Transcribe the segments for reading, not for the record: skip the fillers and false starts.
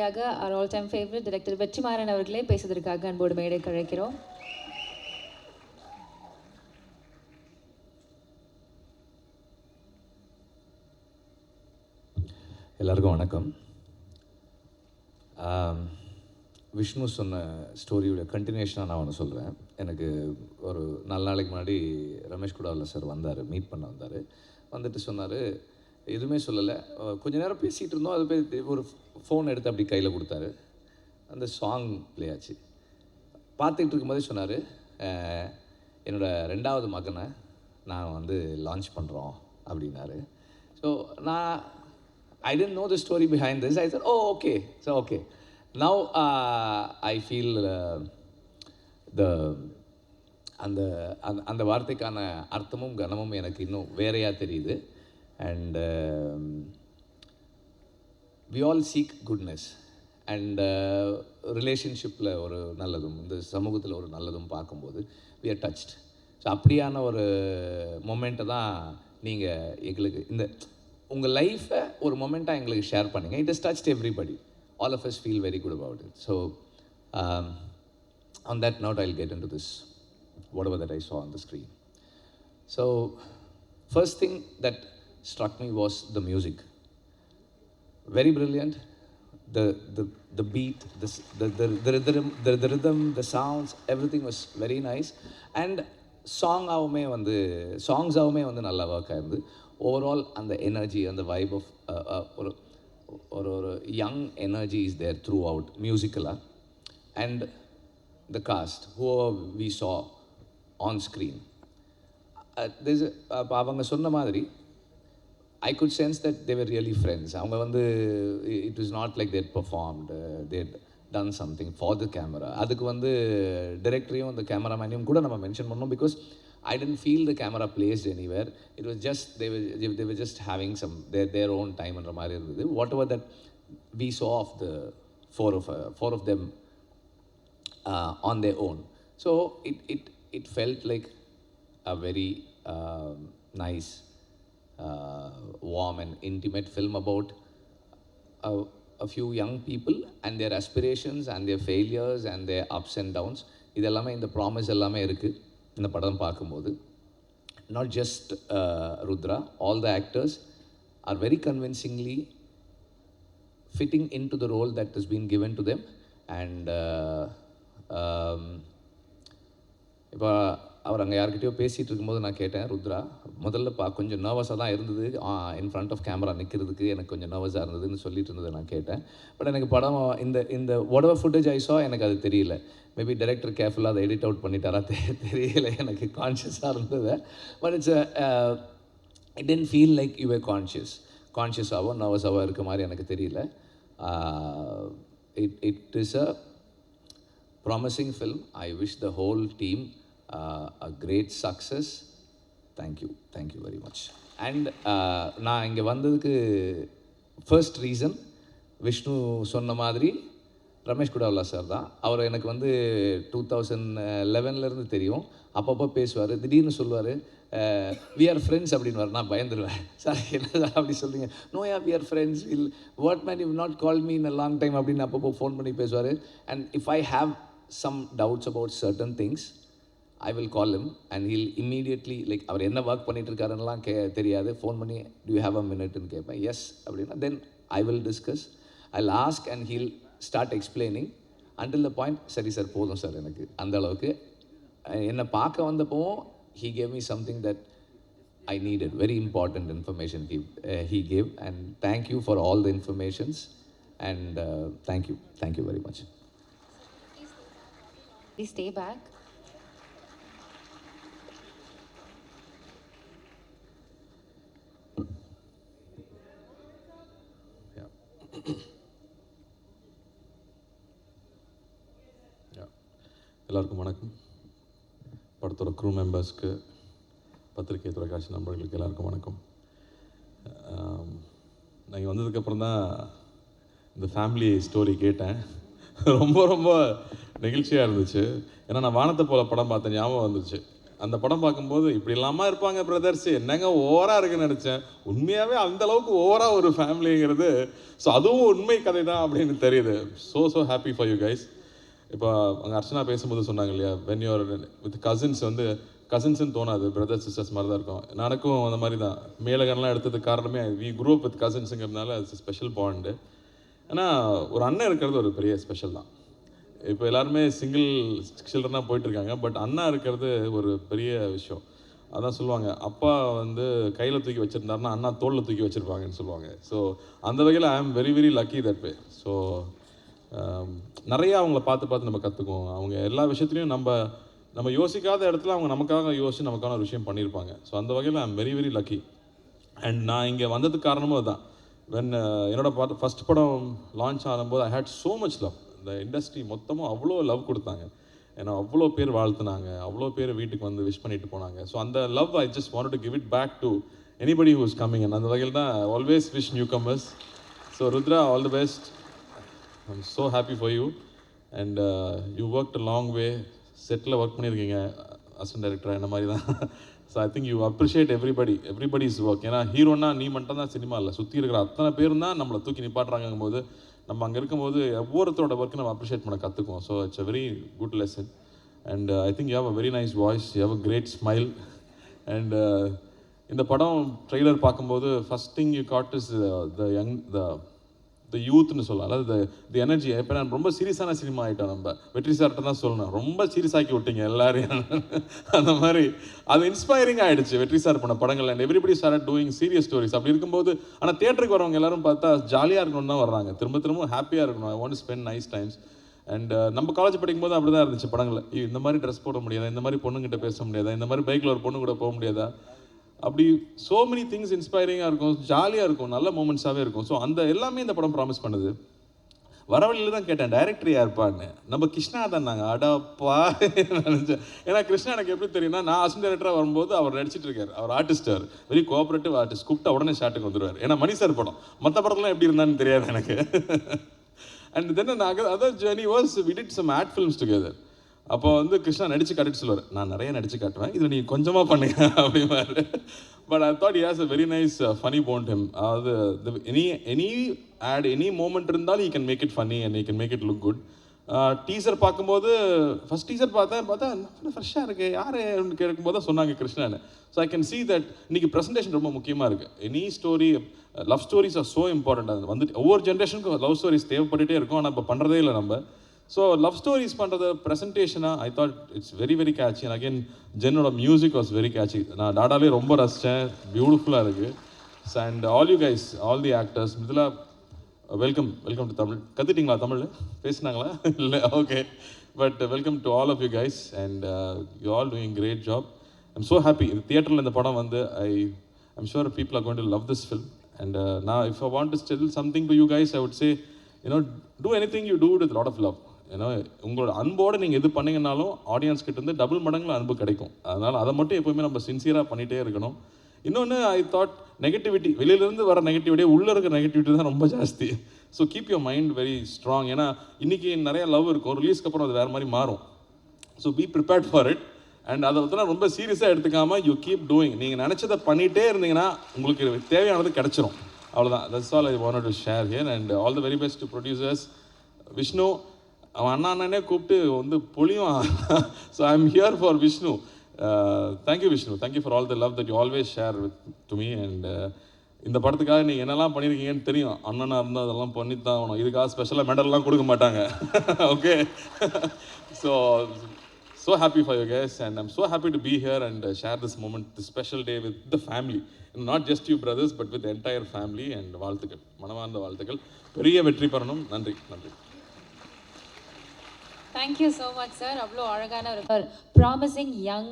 அடுத்தபடியாக our all time favorite director Vetrimaaran அவர்களே பேசுவதற்காக அன்போடு மேடைக்கு அழைக்கிறோம். எல்லாருக்கும் வணக்கம். விஷ்ணு சொன்ன ஸ்டோரியோட கண்டினியூஷனாக நான் ஒன்று சொல்கிறேன். எனக்கு ஒரு 4 நாளைக்கு முன்னாடி ரமேஷ் குடாவில் சார் வந்தார், மீட் பண்ண வந்தார். வந்துட்டு சொன்னார், எதுவுமே சொல்லலை, கொஞ்ச நேரம் பேசிகிட்டு இருந்தோம். அது போய் ஒரு ஃபோன் எடுத்து அப்படி கையில் கொடுத்தாரு. அந்த சாங் ப்ளே ஆச்சு. பார்த்துக்கிட்டு இருக்கும்போதே சொன்னார், என்னோடய 2வது மகனை நான் வந்து லான்ச் பண்ணுறோம் அப்படின்னாரு. So I didn't know the story behind this. I said, oh, okay. So, okay. Now, I feel அந்த வார்த்தைக்கான அர்த்தமும் கனமும் எனக்கு இன்னும் வேறையாக தெரியுது. And we all seek goodness. And ரிலேஷன்ஷிப்பில் ஒரு நல்லதும், இந்த சமூகத்தில் ஒரு நல்லதும் பார்க்கும்போது we are touched. ஸோ அப்படியான ஒரு மொமெண்ட்டை தான் நீங்கள் எங்களுக்கு இந்த உங்கள் லைஃப்பை ஒரு மொமெண்ட்டாக எங்களுக்கு ஷேர் பண்ணுங்கள். It is touched everybody. All of us feel very good about it. So on that note I will get into this whatever that I saw on the screen. So first thing that struck me was the music. Very brilliant. The beat, the rhythm, the sounds, everything was very nice. And சாங்ஸாகவுமே வந்து நல்லா work ஆயிருந்து. Overall அந்த energy, அந்த vibe of ஒரு young energy is there throughout மியூசிக்கலாக. And the cast who we saw on screen, இப்போ அவங்க சொன்ன மாதிரி I could sense that they were really friends. அவங்க வந்து it is not like that performed, that done something for the camera. அதுக்கு வந்து டைரக்டரையும் அந்த கேமராமேனையும் கூட நம்ம மென்ஷன் பண்ணோம். Because I didn't feel the camera placed anywhere. It was just they were just having some their own time and ramari irundhudu. Whatever that we saw of the four of them on their own. So it felt like a very nice, warm and intimate film about a few young people and their aspirations and their failures and their ups and downs. இதெல்லாமே இந்த promise எல்லாமே இருக்குது இந்த படம் பார்க்கும்போது. Not just Rudra, all the actors are very convincingly fitting into the role that is been given to them. And இப்போ அவர் அங்கே யார்கிட்டயோ பேசிகிட்டு இருக்கும்போது நான் கேட்டேன், ருத்ரா முதல்ல கொஞ்சம் நர்வஸாக தான் இருந்தது, இன் ஃப்ரண்ட் ஆஃப் கேமரா நிற்கிறதுக்கு எனக்கு கொஞ்சம் நர்வஸாக இருந்ததுன்னு சொல்லிட்டு இருந்ததை நான் கேட்டேன். பட் எனக்கு படம் இந்த whatever footage I saw எனக்கு அது தெரியல. மேபி டைரக்டர் கேர்ஃபுல்லாக அதை எடிட் அவுட் பண்ணிட்டாரா தெரியல, எனக்கு கான்ஷியஸாக இருந்தது. But it didn't feel like you are கான்ஷியஸாகவோ நர்வஸாகவோ இருக்க மாதிரி எனக்கு தெரியல. It is a promising film. I wish the whole team a great success. Thank you very much. And நான் இங்கே வந்ததுக்கு ஃபர்ஸ்ட் ரீசன் விஷ்ணு சொன்ன மாதிரி ரமேஷ் குடாவலா சார் தான். அவர் எனக்கு வந்து 2011 தெரியும். அப்பப்போ பேசுவார், திடீர்னு சொல்லுவார் we are friends அப்படின்வார். நான் பயந்துருவேன், சார் என்ன அப்படி சொல்லுங்க. நோயா we are friends, will what man you not called me in a long time அப்படின்னு அப்பப்போ ஃபோன் பண்ணி பேசுவார். And if I have some doubts about certain things, I will call him and he'll immediately, like, அவர் என்ன work பண்ணிட்டு இருக்காருன்னெலாம் தெரியாது, phone பண்ணி do you have a minute ன்னு கேட்பேன். எஸ் அப்படின்னா then I will discuss, I'll ask and he'll start explaining until the point, சரி sir போதும் sir எனக்கு அந்த அளவுக்கு. என்னை பார்க்க வந்தப்போவும் he gave me something that I needed, very important information he gave. And thank you for all the informations and thank you very much. Please stay back. எல்லாருக்கும் வணக்கம். படத்தோட க்ரூ மெம்பர்ஸ்க்கு, பத்திரிகை தொலைக்காட்சி நண்பர்களுக்கு எல்லாருக்கும் வணக்கம். நான் இங்கே வந்ததுக்கப்புறம் தான் இந்த ஃபேமிலி ஸ்டோரி கேட்டேன். ரொம்ப ரொம்ப நெகிழ்ச்சியாக இருந்துச்சு. ஏன்னா நான் வானத்தை போல படம் பார்த்தேன், ஞாபகம் வந்துச்சு. அந்த படம் பார்க்கும்போது இப்படி இல்லாமல் இருப்பாங்க பிரதர்ஸ், என்னங்க ஓவராக இருக்குன்னு நினச்சேன். உண்மையாகவே அந்த அளவுக்கு ஓவராக ஒரு ஃபேமிலிங்கிறது, ஸோ அதுவும் உண்மை கதை தான் அப்படின்னு தெரியுது. So happy for you guys. இப்போ அங்கே அர்ச்சனா பேசும்போது சொன்னாங்க இல்லையா, வென் யூஆர் வித் கசின்ஸ் வந்து கசின்ஸ்ன்னு தோணாது, பிரதர்ஸ் சிஸ்டர்ஸ் மாதிரி தான் இருக்கும். எனக்கும் அந்த மாதிரி தான். மேலகன்லாம் எடுத்ததுக்கு காரணமே வி குரூப் வித் கசின்ஸுங்கிறதுனால அது ஸ்பெஷல் பாண்டு. ஆனால் ஒரு அண்ணன் இருக்கிறது ஒரு பெரிய ஸ்பெஷல் தான். இப்போ எல்லாருமே சிங்கிள் சில்ட்ரனாக போயிட்டுருக்காங்க, பட் அண்ணா இருக்கிறது ஒரு பெரிய விஷயம். அதான் சொல்லுவாங்க, அப்பா வந்து கையில் தூக்கி வச்சுருந்தாருன்னா அண்ணா தோளில் தூக்கி வச்சுருப்பாங்கன்னு சொல்லுவாங்க. ஸோ அந்த வகையில் I am very very lucky that way. So நிறையா அவங்கள பார்த்து நம்ம கற்றுக்குவோம். அவங்க எல்லா விஷயத்துலையும் நம்ம யோசிக்காத இடத்துல அவங்க நமக்காக யோசித்து நமக்கான ஒரு விஷயம் பண்ணியிருப்பாங்க. ஸோ அந்த வகையில் I am very very lucky. And நான் இங்கே வந்ததுக்கு காரணமும் அதுதான். என்னோட ஃபஸ்ட் படம் லான்ச் ஆகும்போது ஐ ஹேட் ஸோ மச் லவ். இந்த இண்டஸ்ட்ரி மொத்தமும் அவ்வளோ லவ் கொடுத்தாங்க. ஏன்னா அவ்வளோ பேர் வாழ்த்துனாங்க, அவ்வளோ பேர் வீட்டுக்கு வந்து விஷ் பண்ணிட்டு போனாங்க. ஸோ அந்த love I just want to give it back to anybody who is coming. And அந்த வகையில் தான் always wish newcomers. So Rudra, all the best. I am so happy for you. And you worked a long way. செட்டில் work பண்ணியிருக்கீங்க assistant டைரக்டராக, இந்த மாதிரி தான். So I think you appreciate everybody's work. ஏன்னா ஹீரோனா நீ மட்டும் தான் சினிமா இல்லை, சுற்றி இருக்கிற அத்தனை பேரும் தான் நம்மளை தூக்கி நிப்பாட்டுறாங்கும் போது நம்ம அங்கே இருக்கும்போது ஒவ்வொருத்தரோட ஒர்க்கு நம்ம அப்ரிஷியேட் பண்ண கற்றுக்குவோம். So it's a very good lesson. And I think you have a very nice voice, you have a great smile. And இந்த படம் ட்ரெய்லர் பார்க்கும்போது first thing you got is the யூத்னு சொல்லலாம், அதாவது தி எனர்ஜி. இப்போ நான் ரொம்ப சீரியஸான சினிமா ஆகிட்டோம். நம்ம வெற்றி சார்கிட்ட தான் சொல்லணும், ரொம்ப சீரியஸ் ஆக்கி விட்டீங்க எல்லாரையும். அந்த மாதிரி அது இன்ஸ்பைரிங் ஆகிடுச்சு வெற்றி சார் பண்ண படங்கள். And everybody start doing serious stories. அப்படி இருக்கும்போது ஆனால் தியேட்டருக்கு வரவங்க எல்லாரும் பார்த்தா ஜாலியாக இருக்கணும்னு தான் வர்றாங்க, திரும்ப ஹாப்பியாக இருக்கணும். ஐ want to spend nice times. And நம்ம காலேஜ் படிக்கும்போது அப்படி தான் இருந்துச்சு படங்கள். இந்த மாதிரி ட்ரெஸ் போட முடியாதா, இந்த மாதிரி பொண்ணுங்கிட்ட பேச முடியாதா, இந்த மாதிரி பைக்கில் ஒரு பொண்ணு கூட போக முடியாதா, அப்படி ஸோ மெனி திங்ஸ் இன்ஸ்பைரிங்காக இருக்கும், ஜாலியாக இருக்கும், நல்ல மூமெண்ட்ஸாகவே இருக்கும். ஸோ அந்த எல்லாமே இந்த படம் ப்ராமிஸ் பண்ணுது. வர வழியில் தான் கேட்டேன் டைரக்டர் யாருப்பான்னு. நம்ம கிருஷ்ணா தான் நாங்கள் அடப்பா நினச்சேன். ஏன்னா கிருஷ்ணா எனக்கு எப்படி தெரியும்னா, நான் அசிஸ்டன்ட் டைரக்டராக வரும்போது அவர் நடிச்சிட்டு இருக்கார். அவர் ஆர்டிஸ்ட், அவர் வெரி கோஆப்ரேட்டிவ் ஆர்டிஸ்ட். கூப்பிட்டா உடனே ஷாட்டுக்கு வந்துடுவார். ஏன்னா மணி சார் படம், மற்ற படத்துலாம் எப்படி இருந்தான்னு தெரியாது எனக்கு. அண்ட் தென் நாங்கள் other journey was we did some ad films together. அப்போ வந்து கிருஷ்ணா நடிச்சு காட்டிட்டு சொல்லுவார், நான் நிறைய நடிச்சு காட்டுவேன், இதில் நீங்கள் கொஞ்சமாக பண்ணுங்க அப்படிமாரு. But I thought he has a very nice funny bone him. அதாவது எனி ஆட் எனி மூமெண்ட் இருந்தாலும் he can make it funny and he can make it look good. Teaser பார்க்கும்போது ஃபஸ்ட் டீசர் பார்த்தா ஃப்ரெஷ்ஷாக இருக்குது, யார் கேட்கும்போது தான் சொன்னாங்க கிருஷ்ணான்னு. So I can see that இன்றைக்கி ப்ரெசன்டேஷன் ரொம்ப முக்கியமாக இருக்குது. Any story, love stories are so important. அது வந்துட்டு ஒவ்வொரு ஜென்ரேஷனுக்கும் லவ் ஸ்டோரிஸ் தேவைப்பட்டுகிட்டே இருக்கும், ஆனால் இப்போ பண்ணுறதே இல்லை நம்ம. ஸோ லவ் ஸ்டோரிஸ் பண்ணுறது ப்ரெசன்டேஷனாக I thought it's very very catchy. And again ஜென்னோட மியூசிக் வாஸ் வெரி கேட்சி. நான் டாடாலே ரொம்ப ரசித்தேன், பியூட்டிஃபுல்லாக இருக்குது. And all you guys, all the actors, இதில் வெல்கம் டு தமிழ். கற்றுட்டிங்களா தமிழ்? பேசினாங்களா? இல்லை, okay. But welcome to all of you guys. And you all doing great job. I'm so happy. இது தியேட்டரில் இந்த படம் வந்து I'm sure people are going to love this film. And நான் if I want to still something to you guys, I would say do anything you do with a lot of love. உங்களோட அன்போடு நீங்கள் எது பண்ணிங்கனாலும் audience கிட்ட இருந்து double மடங்கில் அன்பு கிடைக்கும். அதனால் அதை மட்டும் எப்போவுமே நம்ம சின்சியராக பண்ணிகிட்டே இருக்கணும். இன்னொன்று ஐ தாட் நெகட்டிவிட்டி, வெளியிலேருந்து வர நெகட்டிவிட்டியே உள்ளே இருக்கிற நெகட்டிவிட்டி தான் ரொம்ப ஜாஸ்தி. So keep your mind very strong. ஏன்னா இன்றைக்கி நிறைய லவ் இருக்கும், ரிலீஸ்க்கு அப்புறம் அது வேறு மாதிரி மாறும். So be prepared for it. And அதை வந்து ரொம்ப சீரியஸாக எடுத்துக்காமல் யூ கீப் டூயிங். நீங்கள் நினச்சதை பண்ணிகிட்டே இருந்தீங்கன்னா உங்களுக்கு தேவையானது கிடச்சிரும். அவ்வளோதான். That's all I wanted to share here. And all the very best to producers. Vishnu அவன் அண்ணனே கூப்பிட்டு வந்து பொழியும். So I am here for Vishnu. Thank you Vishnu, thank you for all the love that you always share with to me. And இந்த படத்துக்காக நீங்கள் என்னெல்லாம் பண்ணியிருக்கீங்கன்னு தெரியும். அண்ணனாக இருந்தால் அதெல்லாம் பண்ணித்தான் ஆகணும். இதுக்காக ஸ்பெஷலாக மெடல்லாம் கொடுக்க மாட்டாங்க. Okay. So happy for you guys, and I'm so happy to be here and share this moment, this special day with the family. And not just you brothers, but with the entire family. And வாழ்த்துக்கள், மனமார்ந்த வாழ்த்துக்கள். பெரிய வெற்றி பெறணும். நன்றி. Thank you so much, sir. அவ்வளோ அழகான ஒரு promising young,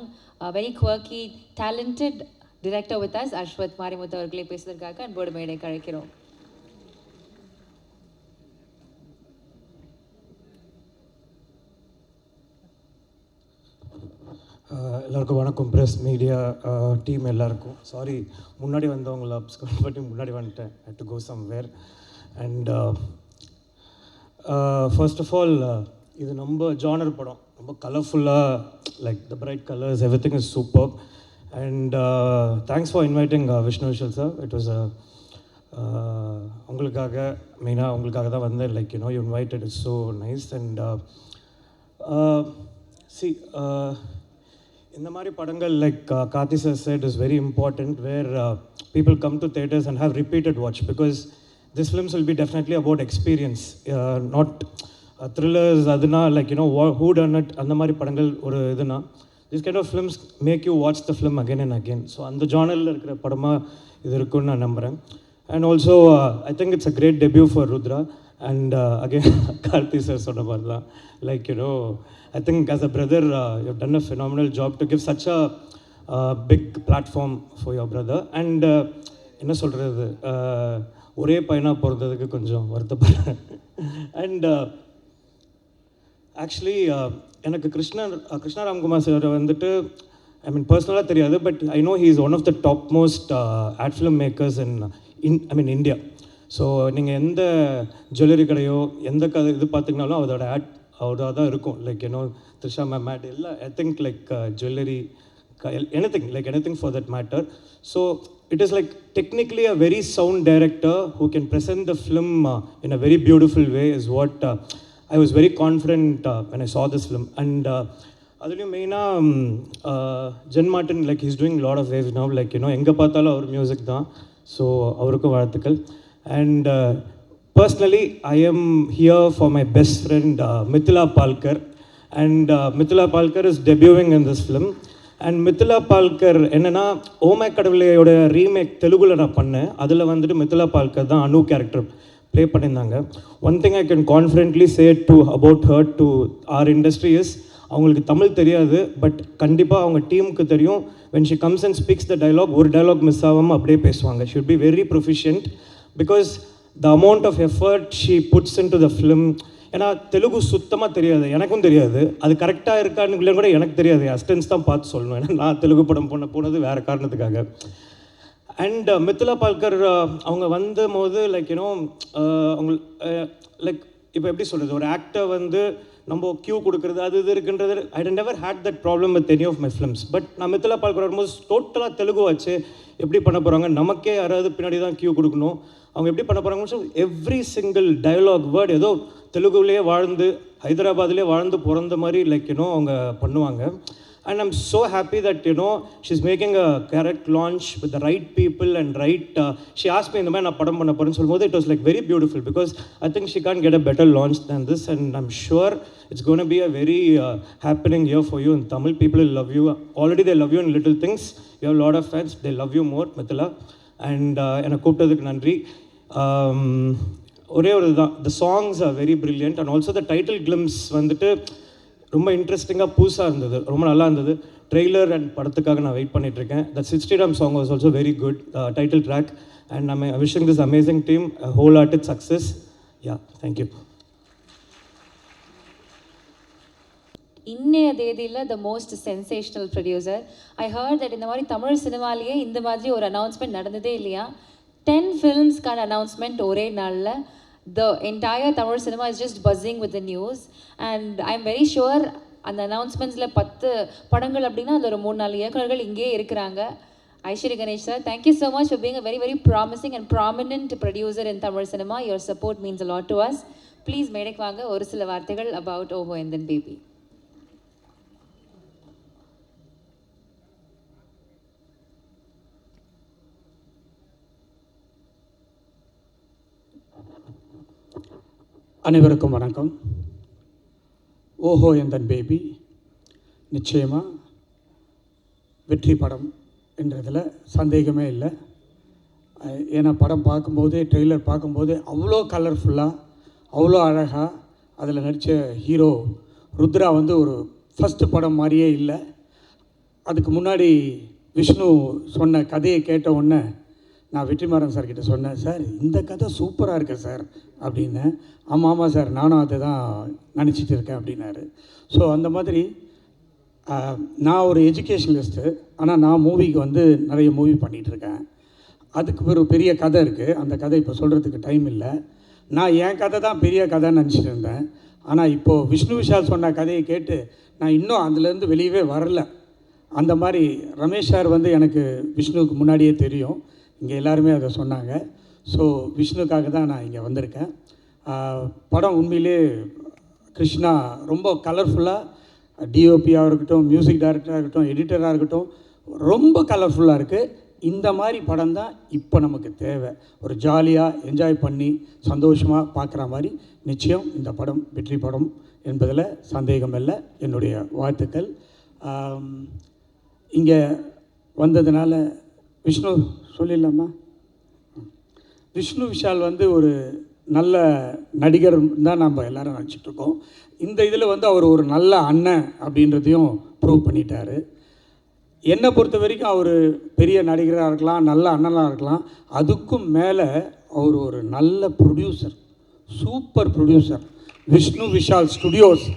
very quirky, talented director with us, Ashwath Marimuthu அவர்களை பேசுவதற்காக அன்போடு மேடை அழைக்கிறோம். எல்லாருக்கும் வணக்கம். ப்ரெஸ் மீடியா டீம் எல்லாருக்கும் சாரி, முன்னாடி வந்தவங்களை அப்ஸ்கவுண்ட் பண்ணி முன்னாடி வந்துட்டேன். Had to go somewhere. And first of all இது நம்ம ஜானர் படம், ரொம்ப கலர்ஃபுல்லாக, like the bright colours, everything is super. And thanks for inviting Vishnu Vishal sir. It was உங்களுக்காக, மெயினாக உங்களுக்காக தான் வந்தேன். Like you invited, it's so nice. And see இந்த மாதிரி படங்கள், லைக் Karthi sir said, is very important, where people come to theatres and have repeated watch, because these films will be definitely about experience, not thrillers. aduna like who done it, அந்த மாதிரி படங்கள் ஒரு இதுனா, these kind of films make you watch the film again and again. So அந்த ஜானரில் இருக்கிற படமாக இது இருக்குன்னு நான் நம்புகிறேன். And also I think it's a great debut for Rudra. And again Karthi sir சொன்ன மாதிரி தான், like I think as a brother, you've done a phenomenal job to give such a big platform for your brother. And என்ன சொல்கிறது, ஒரே பையனாக பிறந்ததுக்கு கொஞ்சம் வருத்தப்படுறேன். And actually எனக்கு கிருஷ்ணா ராம்குமார் சார் வந்துட்டு, ஐ மீன் பர்சனலாக தெரியாது, but I know he is one of the top most ad film makers in India. So நீங்கள் எந்த ஜுவல்லரி கடையோ எந்த இது பார்த்தீங்கனாலும் அதோட அவராக தான் இருக்கும். லைக் த்ரிஷா மேம் மேட் எல்லாம், I think like jewellery, anything for that matter. So it is like technically a very sound director who can present the film in a very beautiful way is what I was very confident when I saw this film. And அதுலேயும் மெயினாக Jen Martin, like he's doing a lot of waves now, like எங்கே பார்த்தாலும் அவர் music தான். So அவருக்கும் வாழ்த்துக்கள். And personally, I am here for my best friend Mithila Palkar. And Mithila Palkar is debuting in this film. And Mithila Palkar என்னென்னா, ஓமை கடவுளையோட remake தெலுங்குல நான் பண்ணேன். அதில் வந்துட்டு மித்திலா பால்கர் தான் அனு கேரக்டர் ப்ளே பண்ணியிருந்தாங்க. One thing I can confidently say about her to our industry is, அவங்களுக்கு தமிழ் தெரியாது, பட் கண்டிப்பாக அவங்க டீமுக்கு தெரியும். when she comes and speaks the dialogue, ஒரு டைலாக் மிஸ் ஆகாமல் அப்படியே பேசுவாங்க. she would be very proficient because the amount of effort she puts into the film. ஏன்னா தெலுங்கு சுத்தமாக தெரியாது, எனக்கும் தெரியாது, அது கரெக்டாக இருக்கான்னு கூட எனக்கு தெரியாது. அசிஸ்டன்ஸ் தான் பார்த்து சொல்லணும், ஏன்னா நான் தெலுங்கு படம் போனது வேறு காரணத்துக்காக. அண்ட் மித்திலா பால்கர் அவங்க வந்த போது லைக் அவங்க லைக் இப்போ எப்படி சொல்கிறது, ஒரு ஆக்டர் வந்து நம்ம கியூ கொடுக்குறது அது இது இருக்குன்றது, I never had that problem with any of my films. But நான் மித்திலா பால்கர் வரும்போது டோட்டலாக தெலுங்கு வச்சு எப்படி பண்ண போகிறாங்க, நமக்கே யாராவது பின்னாடி தான் கியூ கொடுக்கணும், அவங்க எப்படி பண்ண போகிறாங்க. எவ்ரி சிங்கிள் டயலாக் வேர்டு ஏதோ தெலுங்குலேயே வாழ்ந்து ஹைதராபாத்லேயே வாழ்ந்து பிறந்த மாதிரி லைக் அவங்க பண்ணுவாங்க. And I'm so happy that she's making a correct launch with the right people and right she asked me இந்த மாதிரி நான் படம் பண்ண போறேன்னு சொல்லும்போது it was like very beautiful, because I think she can't get a better launch than this. And I'm sure it's going to be a very happening year for you in Tamil. People will love you. Already they love you in little things. You have a lot of fans, they love you more, Mithila. And என்னை கூப்பிட்டதுக்கு நன்றி. ஒரே ஒரு தான், the songs are very brilliant and also the title glimpse வந்துட்டு ரொம்ப இன்ட்ரெஸ்டிங்காக புதுசாக இருந்தது, ரொம்ப நல்லா இருந்தது. ட்ரெய்லர் அண்ட் படத்துக்காக நான் வெயிட் பண்ணிகிட்ருக்கேன். That 60 Ram song was also very good title track. And I wishing this amazing team wholehearted success. Yeah, thank you. இன்னைய தேதியில் the most sensational producer. I heard that இந்த மாதிரி தமிழ் சினிமாலேயே இந்த மாதிரி ஒரு அனௌன்ஸ்மெண்ட் நடந்ததே இல்லையா. 10 ஃபிலிம்ஸ்க்கான அனௌன்ஸ்மெண்ட் ஒரே நாளில். The entire Tamil cinema is just buzzing with the news, and I'm very sure அந்த அனௌன்ஸ்மெண்ட்ஸில் 10 படங்கள் அப்படின்னா அதில் ஒரு 3-4 இயக்குநர்கள் இங்கே இருக்கிறாங்க. Ishari Ganesh sir, thank you so much for being a very very promising and prominent producer in Tamil cinema. Your support means a lot to us. Please மேடைக்கு வாங்க, ஒரு சில வார்த்தைகள் about Oho Endhan Baby. அனைவருக்கும் வணக்கம். ஓஹோ எந்தன் பேபி நிச்சயமாக வெற்றி படம் என்றதில் சந்தேகமே இல்லை. ஏன்னா படம் பார்க்கும்போதே, ட்ரெய்லர் பார்க்கும்போதே அவ்வளோ கலர்ஃபுல்லாக, அவ்வளோ அழகாக அதில் நடித்த ஹீரோ ருத்ரா வந்து ஒரு ஃபஸ்ட்டு படம் மாதிரியே இல்லை. அதுக்கு முன்னாடி விஷ்ணு சொன்ன கதையை கேட்ட உடனே நான் வெற்றிமாறன் சார்கிட்ட சொன்னேன், சார் இந்த கதை சூப்பராக இருக்கு சார் அப்படின்னு. ஆமாம் சார், நானும் அதை தான் நினச்சிட்டு இருக்கேன் அப்படின்னாரு. ஸோ அந்த மாதிரி நான் ஒரு எஜுகேஷனலிஸ்ட்டு, ஆனால் நான் மூவிக்கு வந்து நிறைய மூவி பண்ணிகிட்ருக்கேன். அதுக்கு ஒரு பெரிய கதை இருக்குது. அந்த கதை இப்போ சொல்கிறதுக்கு டைம் இல்லை. நான் என் கதை தான் பெரிய கதைன்னு நினச்சிட்டு இருந்தேன். ஆனால் இப்போது விஷ்ணு விஷால் சொன்ன கதையை கேட்டு நான் இன்னும் அதுலேருந்து வெளியவே வரல. அந்த மாதிரி ரமேஷ் சார் வந்து எனக்கு விஷ்ணுவுக்கு முன்னாடியே தெரியும், இங்கே எல்லாருமே அதை சொன்னாங்க. ஸோ விஷ்ணுக்காக தான் நான் இங்கே வந்திருக்கேன். படம் உண்மையிலே கிருஷ்ணா ரொம்ப கலர்ஃபுல்லாக, டிஓபியாக இருக்கட்டும், மியூசிக் டைரக்டராக இருக்கட்டும், எடிட்டராக இருக்கட்டும், ரொம்ப கலர்ஃபுல்லாக இருக்குது. இந்த மாதிரி படம் தான் இப்போ நமக்கு தேவை. ஒரு ஜாலியாக என்ஜாய் பண்ணி சந்தோஷமாக பார்க்குற மாதிரி நிச்சயம் இந்த படம் வெற்றி படம் என்பதில் சந்தேகம் இல்லை. என்னுடைய வாழ்த்துக்கள். இங்கே வந்ததுனால விஷ்ணு சொல்லிடலாமா? விஷ்ணு விஷால் வந்து ஒரு நல்ல நடிகர் தான் நம்ம எல்லோரும் நினச்சிட்ருக்கோம். இந்த இதில் வந்து அவர் ஒரு நல்ல அண்ணன் அப்படின்றதையும் ப்ரூவ் பண்ணிட்டார். என்னை பொறுத்த வரைக்கும் அவர் பெரிய நடிகராக இருக்கலாம், நல்ல அண்ணனாக இருக்கலாம், அதுக்கும் மேலே அவர் ஒரு நல்ல producer, super producer. Vishnu Vishal studios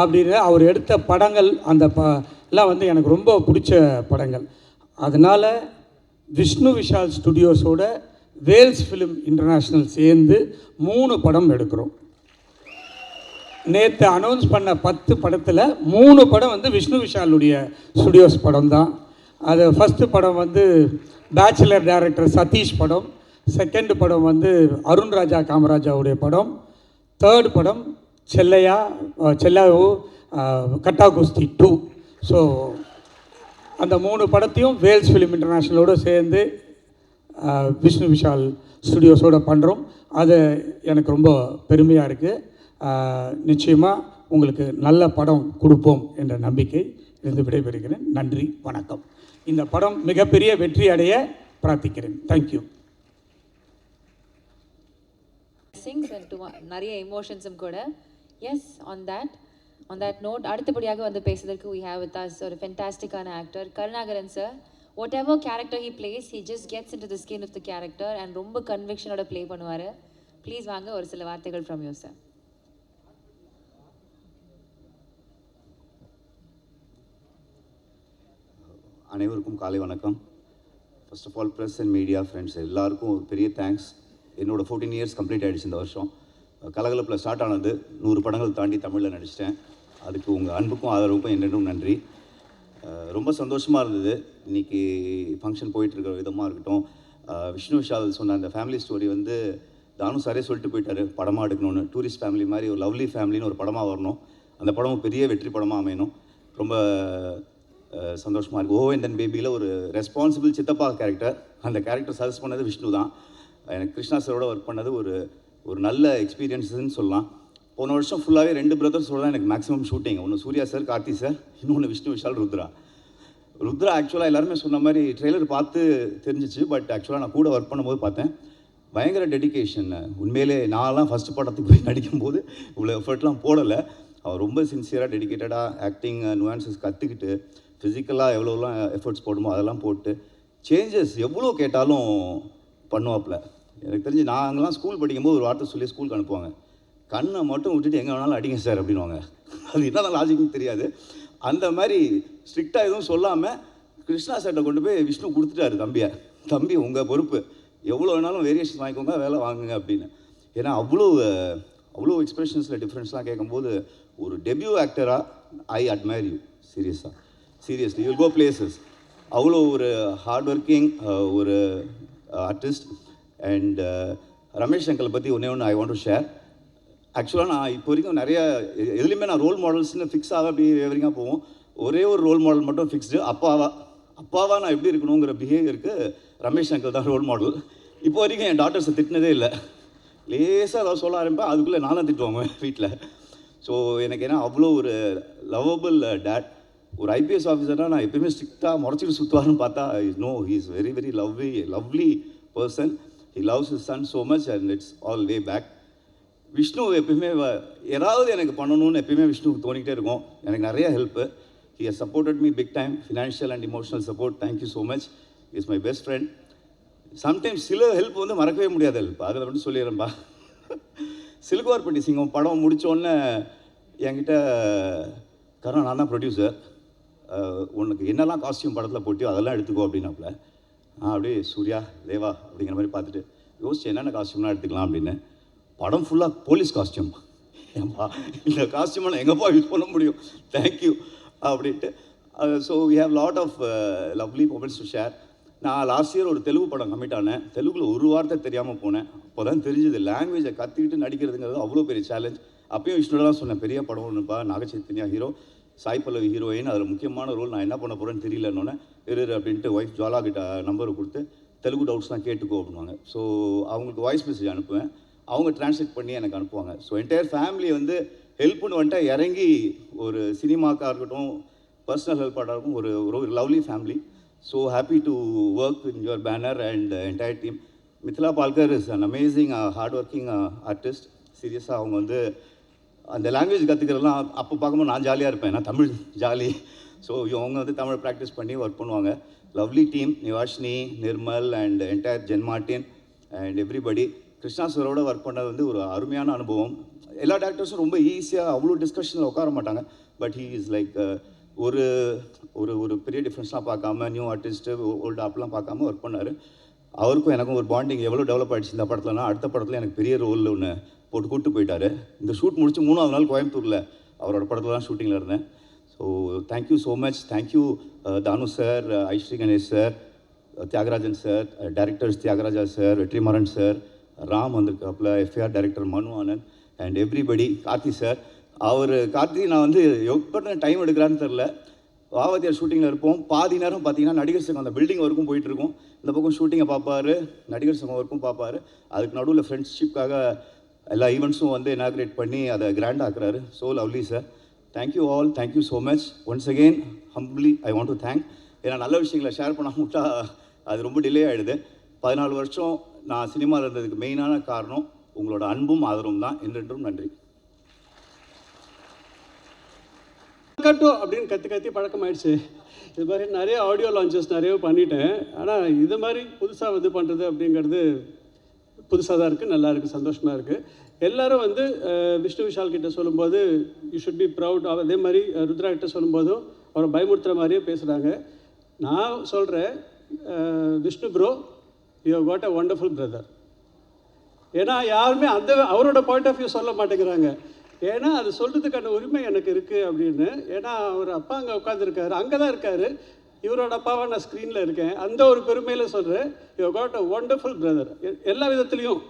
அப்படின்னு அவர் எடுத்த படங்கள் அந்த எல்லாம் வந்து எனக்கு ரொம்ப பிடிச்ச படங்கள். அதனால் விஷ்ணு விஷால் ஸ்டுடியோஸோட வேல்ஸ் ஃபிலிம் இன்டர்நேஷ்னல் சேர்ந்து 3 படம் எடுக்கிறோம். நேற்று அனௌன்ஸ் பண்ண 10 படத்தில் 3 படம் வந்து விஷ்ணு விஷாலுடைய ஸ்டுடியோஸ் படம் தான். அது ஃபஸ்ட்டு படம் வந்து பேச்சுலர் டைரக்டர் சதீஷ் படம், செகண்ட் படம் வந்து அருண் ராஜா காமராஜாவுடைய படம், தேர்ட் படம் செல்லாவோ கட்டா குஸ்தி 2. ஸோ அந்த 3 படத்தையும் வேல்ஸ் ஃபிலிம் இன்டர்நேஷ்னலோடு சேர்ந்து விஷ்ணு விஷால் ஸ்டுடியோஸோடு பண்ணுறோம். அது எனக்கு ரொம்ப பெருமையாக இருக்குது. நிச்சயமாக உங்களுக்கு நல்ல படம் கொடுப்போம் என்ற நம்பிக்கை இருந்து விடைபெறுகிறேன். நன்றி, வணக்கம். இந்த படம் மிகப்பெரிய வெற்றி அடைய பிரார்த்திக்கிறேன். தேங்க்யூ. நிறைய எமோஷன்ஸும் கூட. எஸ், ஆன் that note, அடுத்தபடியாக வந்து பேசுவதற்கு we have with us ஒரு ஃபென்டாஸ்டிக்கான actor Karunakaran sir. whatever character he plays, he just gets into the skin of the character and ரொம்ப கன்விக்ஷனோட ப்ளே பண்ணுவார். ப்ளீஸ் வாங்க, ஒரு சில வார்த்தைகள் ஃப்ரம் யூ சார். அனைவருக்கும் காலை வணக்கம். First of all press and media friends எல்லாருக்கும் ஒரு பெரிய தேங்க்ஸ். என்னோடய 14 இயர்ஸ் கம்ப்ளீட் ஆகிடுச்சு இந்த வருஷம். கலகலப்பில் ஸ்டார்ட் ஆனது 100 படங்கள் தாண்டி தமிழில் நடிச்சிட்டேன். அதுக்கு உங்கள் அன்புக்கும் ஆதரவுக்கும் என்னென்னும் நன்றி. ரொம்ப சந்தோஷமாக இருந்தது. இன்றைக்கி ஃபங்க்ஷன் போயிட்டுருக்கிற விதமாக இருக்கட்டும். விஷ்ணு விஷால் சொன்ன அந்த ஃபேமிலி ஸ்டோரி வந்து தானு சாரே சொல்லிட்டு போயிட்டார், படமாக எடுக்கணும்னு. டூரிஸ்ட் ஃபேமிலி மாதிரி ஒரு லவ்லி ஃபேமிலின்னு ஒரு படமாக வரணும். அந்த படம் பெரிய வெற்றி படமாக அமையணும். ரொம்ப சந்தோஷமாக இருக்குது. ஓ அண்ட் தென் பேபியில் ஒரு ரெஸ்பான்சிபிள் சித்தப்பா கேரக்டர். அந்த கேரக்டர் சஜஸ்ட் பண்ணது விஷ்ணு தான். எனக்கு கிருஷ்ணா சாரோட ஒர்க் பண்ணது ஒரு நல்ல எக்ஸ்பீரியன்ஸுன்னு சொல்லலாம். போன வருஷம் ஃபுல்லாகவே 2 பிரதர்ஸோட தான் எனக்கு மேக்ஸிமம் ஷூட்டிங். ஒன்று சூர்யா சார், கார்த்தி சார், இன்னொன்று விஷ்ணு விஷால், ருத்ரா ஆக்சுவலாக எல்லாருமே சொன்ன மாதிரி ட்ரெய்லர் பார்த்து தெரிஞ்சிச்சு. பட் ஆக்சுவலாக நான் கூட ஒர்க் பண்ணும்போது பார்த்தேன், பயங்கர டெடிக்கேஷன். உண்மையிலே நான்லாம் ஃபஸ்ட்டு படத்துக்கு போய் நடிக்கும்போது இவ்வளோ எஃபர்ட்லாம் போடலை. அவர் ரொம்ப சின்சியராக டெடிக்கேட்டடாக ஆக்டிங் நுவான்சஸ் கற்றுக்கிட்டு ஃபிசிக்கலாக எவ்வளோலாம் எஃபர்ட்ஸ் போடுமோ அதெல்லாம் போட்டு சேஞ்சஸ் எவ்வளோ கேட்டாலும் பண்ணுவாப்பில். எனக்கு தெரிஞ்சு நாங்கள்லாம் ஸ்கூல் படிக்கும்போது ஒரு வார்த்தை சொல்லி ஸ்கூலுக்கு அனுப்புவாங்க, கண்ணை மட்டும் விட்டுட்டு எங்கே வேணாலும் அடிங்க சார் அப்படின்வாங்க. அது என்ன லாஜிக்னு தெரியாது. அந்த மாதிரி ஸ்ட்ரிக்டாக எதுவும் சொல்லாமல் கிருஷ்ணா சார்ட்டை கொண்டு போய் விஷ்ணு கொடுத்துட்டாரு தம்பி உங்கள் பொறுப்பு, எவ்வளோ வேணாலும் வேரியேஷன் வாங்கிக்கோங்க, வேலை வாங்குங்க அப்படின்னு. ஏன்னா அவ்வளோ எக்ஸ்பிரஷன்ஸில் டிஃப்ரென்ஸ்லாம் கேட்கும்போது ஒரு டெபியூ ஆக்டராக I admire you. Seriously you'll go places. அவ்வளோ ஒரு ஹார்ட் ஒர்க்கிங் ஒரு ஆர்டிஸ்ட். அண்ட் ரமேஷ் அங்கிளை பற்றி ஒன்று ஐ வாண்ட் டு ஷேர். ஆக்சுவலாக நான் இப்போ வரைக்கும் நிறைய எதுலேயுமே நான் ரோல் மாடல்ஸ்னு ஃபிக்ஸாக அப்படி வேவரிங்காக போவோம். ஒரே ஒரு ரோல் மாடல் மட்டும் ஃபிக்ஸ்டு, அப்பாவா நான் எப்படி இருக்கணுங்கிற பிஹேவியருக்கு ரமேஷ் அங்கிள் தான் ரோல் மாடல். இப்போ வரைக்கும் என் டாட்டர்ஸை திட்டினதே இல்லை. லேசாக ஏதாவது சொல்ல ஆரம்பிப்பேன், அதுக்குள்ளே நானும் திட்டுவாங்க வீட்டில். ஸோ எனக்கு ஏன்னா அவ்வளோ ஒரு லவ்வபிள் டேட். ஒரு ஐபிஎஸ் ஆஃபீஸர்னால் நான் எப்பயுமே ஸ்ட்ரிக்டாக முறைச்சிட்டு சுற்றுவாருன்னு பார்த்தா he is very very lovely person. He loves his son so much and it's all way back. Vishnu எப்பயுமே ஏதாவது எனக்கு பண்ணணும்னு எப்பயுமே விஷ்ணுவுக்கு தோணிக்கிட்டே இருக்கும். எனக்கு நிறைய help. He has supported me big time, financial and emotional support. Thank you so much. Is my best friend. Sometimes சில ஹெல்ப் வந்து மறக்கவே முடியாத ஹெல்ப், அதில் மட்டும் சொல்லிடுறேன்பா. சிலுக்குவார்பட்டி சிங்கம் படம் முடித்தோடனே என்கிட்ட கருணா, நான் தான் ப்ரொடியூசர், உனக்கு என்னெல்லாம் காஸ்டியூம் படத்தில் போட்டியோ அதெல்லாம் எடுத்துக்கோ அப்படின்னாப்புல. அப்படியே சூர்யா தேவா அப்படிங்கிற மாதிரி பார்த்துட்டு யோசிச்சு என்னென்ன காஸ்டியூம்லாம் எடுத்துக்கலாம் அப்படின்னு. படம் ஃபுல்லாக போலீஸ் காஸ்டியூம். ஏன்பா இந்த காஸ்டியூமை நான் எங்கேப்பா யூஸ் பண்ண முடியும், தேங்க்யூ அப்படின்ட்டு. So we have lot of lovely moments to share. நான் லாஸ்ட் இயர் ஒரு தெலுங்கு படம் கமிட் ஆனேன். தெலுங்குல ஒரு வார்த்தை தெரியாமல் போனேன். அப்போ தான் தெரிஞ்சது லாங்குவேஜை கற்றுக்கிட்டு நடிக்கிறதுங்கிறது அவ்வளோ பெரிய சேலஞ்ச். அப்பயும் விஷ்ணுவில் தான் சொன்னேன், பெரிய படம் ஒன்றுப்பா, நாகச்சைத்தன்யா ஹீரோ, சாய் பல்லவி ஹீரோயின், அதில் முக்கியமான ரோல், நான் என்ன பண்ண போகிறேன்னு தெரியலன்னொன்னே இரு அப்படின்ட்டு ஒய்ஃப் ஜுவாலா கிட்ட நம்பரை கொடுத்து தெலுங்கு டவுட்ஸ்லாம் கேட்டுக்கோ அப்படின்வாங்க. ஸோ அவங்களுக்கு வாய்ஸ் மெசேஜ் அனுப்புவேன், அவங்க டிரான்ஸ்லேட் பண்ணி எனக்கு அனுப்புவாங்க. ஸோ என்டையர் ஃபேமிலி வந்து ஹெல்ப்னு வந்துட்டு இறங்கி ஒரு சினிமாக்காக இருக்கட்டும், பர்சனல் ஹெல்ப்பாக இருக்கும், ஒரு lovely family. So happy to work in your banner and entire team. Mithila Palkar is an amazing hard working artist. சீரியஸாக அவங்க வந்து அந்த லாங்குவேஜ் கற்றுக்கிறதுலாம் அப்போ பார்க்கும்போது நான் ஜாலியாக இருப்பேன், நான் தமிழ் ஜாலி. ஸோ அவங்க வந்து தமிழ் ப்ராக்டிஸ் பண்ணி ஒர்க் பண்ணுவாங்க. Lovely team, Nivashini, Nirmal and entire Jen Martin and everybody. Krishna சாரோட ஒர்க் பண்ணது வந்து ஒரு அருமையான அனுபவம். எல்லா டேரக்டர்ஸும் ரொம்ப ஈஸியாக அவ்வளோ டிஸ்கஷனில் உட்கார மாட்டாங்க. பட் ஹீ இஸ் லைக் ஒரு ஒரு ஒரு பெரிய டிஃப்ரென்ஸ்லாம் பார்க்காம, நியூ ஆர்டிஸ்ட்டு ஓல்டு ஆப்லாம் பார்க்காம ஒர்க் பண்ணார். அவருக்கும் எனக்கும் ஒரு பாண்டிங் எவ்வளோ டெவலப் ஆகிடுச்சு இந்த படத்துலனா, அடுத்த படத்தில் எனக்கு பெரிய ரோல் ஒன்று போட்டு கூப்பிட்டு போயிட்டார். இந்த ஷூட் முடிச்சு 3ஆவது நாள் கோயம்புத்தூரில் அவரோட படத்தில் தான் ஷூட்டிங்கில் இருந்தேன். So thank you so much. Thank you Thanu sir, Ishari Ganesh sir, Thiagarajan sir, directors Thiagaraja sir, Vetrimaaran sir, Ram வந்திருக்காப்புல, FIR director Manu Anand and everybody, Karthi sir. Karthi நான் வந்து எப்போ டைம் எடுக்கிறான்னு தெரில. வாவதியார் ஷூட்டிங்கில் இருப்போம், பாதி நேரம் பார்த்தீங்கன்னா நடிகர் சங்கம் அந்த பில்டிங் வரைக்கும் போயிட்டுருக்கோம், இந்த பக்கம் ஷூட்டிங்கை பார்ப்பாரு, நடிகர் சங்கம் வரைக்கும் பார்ப்பாரு. அதுக்கு நடுவில் ஃப்ரெண்ட்ஷிப்காக எல்லா ஈவெண்ட்ஸும் வந்து இனாக்ரேட் பண்ணி அதை கிராண்ட் ஆக்குறாரு. So lovely sir, thank you all, thank you so much. Once again humbly I want to thank. ஏன்னா நல்ல விஷயங்களை ஷேர் பண்ணாமல் விட்டா அது ரொம்ப டிலே ஆகிடுது. 14 வருஷம் நான் சினிமாவில் இருந்ததுக்கு மெயினான காரணம் உங்களோட அன்பும் ஆதரவும் தான். என்றென்றும் நன்றி. கட்டும் அப்படின்னு கத்தி பழக்கமாயிடுச்சு. இது மாதிரி நிறைய ஆடியோ லான்ச்சஸ் நிறைய பண்ணிட்டேன். ஆனால் இது மாதிரி புதுசாக இது பண்ணுறது அப்படிங்கிறது புதுசாக தான் இருக்குது, நல்லா இருக்குது, சந்தோஷமாக இருக்குது. எல்லோரும் வந்து விஷ்ணு விஷால் கிட்ட சொல்லும்போது யூ ஷுட் பி ப்ரவுட். அதே மாதிரி ருத்ரா கிட்ட சொல்லும்போதும் அவரை பயமுறுத்துகிற மாதிரியே பேசுகிறாங்க. நான் சொல்கிறேன், Vishnu bro, you have got a wonderful brother. ஏன்னா யாருமே அவரோட பாயிண்ட் ஆஃப் வியூ சொல்ல மாட்டேங்கிறாங்க. ஏன்னா அது சொல்கிறதுக்கான உரிமை எனக்கு இருக்குது அப்படின்னு. ஏன்னா அவர் அப்பா அங்கே உட்காந்துருக்காரு, அங்கே தான் இருக்கார், இவரோட அப்பாவாக நான் ஸ்க்ரீனில் இருக்கேன். அந்த ஒரு பெருமையில் சொல்கிறேன், you got a wonderful brother. எல்லா விதத்துலேயும்